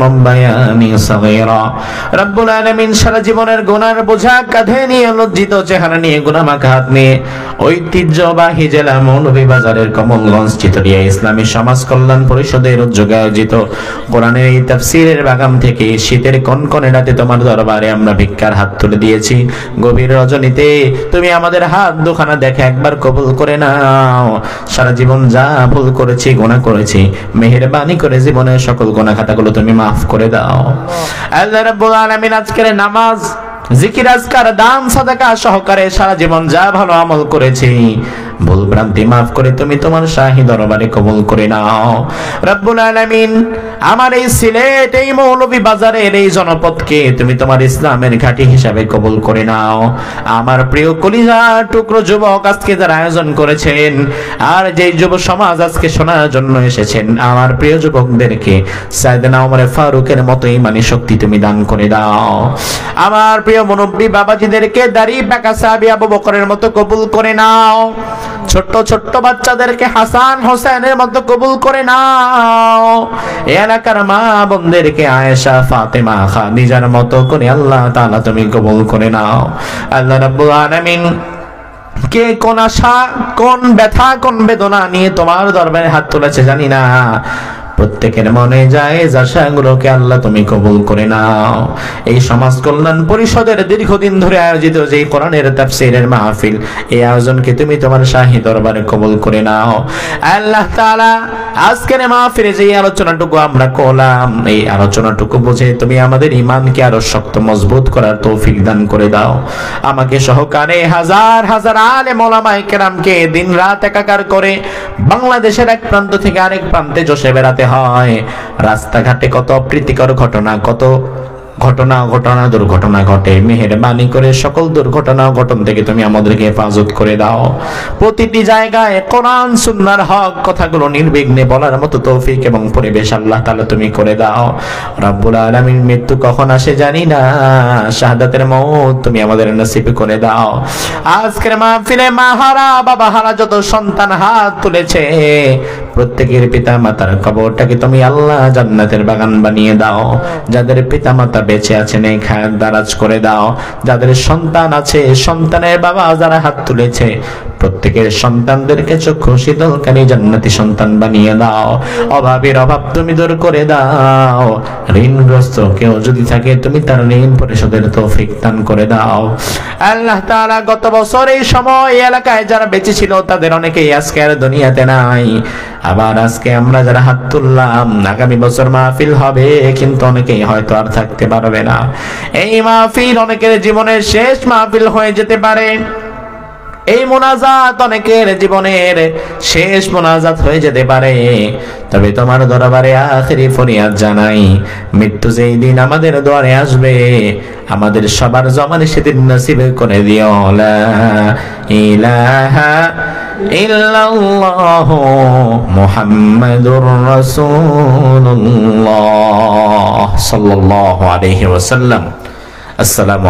[SPEAKER 2] ربياني صغيرا. رب العالمين সারা জীবনের গুনার বোঝা কাঁধে নিয়ে লজ্জিত চেহারা নিয়ে গুনামাখা হাত নিয়ে ঐতিহ্যবাহী জেলা মৌলভীবাজারের কমলগঞ্জ চিতরিয়া ইসলামী সমাজ কল্যাণ পরিষদ পরিষদের উদ্যোগে আয়োজিত কোরআনের এই তাফসীরের বাগান থেকে শীতের কনকনে রাতে তোমার দরবারে আমরা ভিক্ষার হাত তুলে দিয়েছি। গভীর রজনীতে তুমি আমাদের হাত দুখানা দেখে একবার কবুল করে নাও। সারা জীবন যা ভুল করেছি, গুনাহ করেছি, মেহেরবানি করে জীবনের সকল গুনাহ খাতাগুলো তুমি মাফ করে দাও। আল্লাহ রাব্বুল আলামিন আজকের নামাজ, জিকির, আজকার, দান, সাদাকা সহকারে সারা জীবন যা ভালো আমল করেছি, ভুল ভ্রান্তি মাফ করে তুমি তোমার শাহী দরবারে কবুল করে নাও। রব্বুল আলামিন, আমার এই সিলেট, এই মৌলভী বাজারের এই জনপদকে তুমি তোমার ইসলামের ঘাঁটি হিসাবে কবুল করে নাও। আমার প্রিয় কলিজা টুকরো যুবক আজকে যারা আয়োজন করেছেন, আর যেই যুব সমাজ আজকে শোনার জন্য এসেছেন, আমার প্রিয় যুবকদেরকে সাইয়েদনা ওমর ফারুকের মতো ঈমানি শক্তি তুমি দান করে দাও। আমার প্রিয় মুরব্বী বাবাজিদেরকে দাড়ি পাকা সাহাবী আবু বকরের মতো কবুল করে নাও। ছোট্ট ছোট্ট বাচ্চাদেরকে হাসান হোসেনের মতো কবুল করে নাও। এলাকার মা বোনদেরকে আয়েশা, ফাতেমা, খাদিজার মতো করে আল্লাহ তাআলা তুমি কবুল করে নাও। আল্লাহ রাব্বুল আলামিন, কে কোন আশা, কোন ব্যথা, কোন বেদনা নিয়ে তোমার দরবারে হাত তুলেছে জানি না, প্রত্যেকের মনে যায় আশাগুলোকে আল্লাহ তুমি কবুল করে নাও। এই সমাজ কল্যাণ পরিষদের দীর্ঘদিন ধরে আয়োজিত যে কোরআনের তাফসীরের মাহফিল, এই আয়োজনকে তুমি তোমার শাহী দরবারে কবুল করে নাও। আল্লাহ তাআলা, আজকের মাহফিলে যে আলোচনাটুকু আমরা করলাম, এই আলোচনাটুকু বুঝে তুমি আমাদের ঈমানকে আরো শক্ত মজবুত করার তৌফিক দান করে দাও। আমাকে সহকারে হাজার হাজার আলেম ওলামায়ে কেরামকে দিন রাত একাকার করে বাংলাদেশের এক প্রান্ত থেকে আরেক প্রান্তে চষে বেড়াতে হয়। রাস্তাঘাটে কত অপ্রীতিকর ঘটনা, কত ঘটনা দুর্ঘটনা ঘটে। মেহেরবানি করে সকল দুর্ঘটনা ঘটন থেকে তুমি আমাদেরকে হেফাজত করে দাও। প্রতিটি জায়গায় কোরআন সুন্নাহর হক কথাগুলো নির্বিঘ্নে বলার মতো তৌফিক এবং পরিবেশ আল্লাহ তাআলা তুমি করে দাও। রব্বুল আলামিন, মৃত্যু কখন আসে জানি না, শাহাদাতের মওত তুমি আমাদের নসিব করে দাও। আজকের মাহফিলে মাহারা বাবাহারা যত সন্তান হাত তুলেছে, প্রত্যেকের পিতা মাতার কবরটাকে তুমি আল্লাহ জান্নাতের বাগান বানিয়ে দাও। যাদের পিতা মাতা বেঁচে আছেন এই খায়ের দারাজ করে দাও। যাদের সন্তান আছে, সন্তানের বাবা যারা হাত তুলেছে, প্রত্যেকের সন্তানদেরকে চক্ষু শীতলকারী জান্নাতি সন্তান বানিয়ে দাও। অভাবের অভাব তুমি দূর করে দাও। ঋণগ্রস্ত কেউ যদি থাকে তুমি তার ঋণ পরিশোধের তৌফিক দান করে দাও। আল্লাহ তাআলা, গত বছর এই সময় এলাকায় যারা বেঁচে ছিল তাদের অনেকেই আজকে আর দুনিয়াতে নাই। আবার আজকে আমরা যারা হাত তুললাম, আগামী বছর মাহফিল হবে, কিন্তু অনেকেই হয়তো আর থাকতে পারবে না। এই মাহফিল অনেকের জীবনের শেষ মাহফিল হয়ে যেতে পারে। এই মোনাজাত অনেকের জীবনের শেষ মোনাজাত হয়ে যেতে পারে। তবে তোমার দরবারে আখিরি ফরিয়াদ জানাই, মৃত্যু যেই দিন আমাদের দুয়ারে আসবে, আমাদের সবার জমানে সেদিন নসিব করে দিও। লা ইলাহা ইল্লাল্লাহু মুহাম্মাদুর রাসূলুল্লাহ সাল্লাল্লাহু আলাইহি ওয়াসাল্লাম। আসসালামু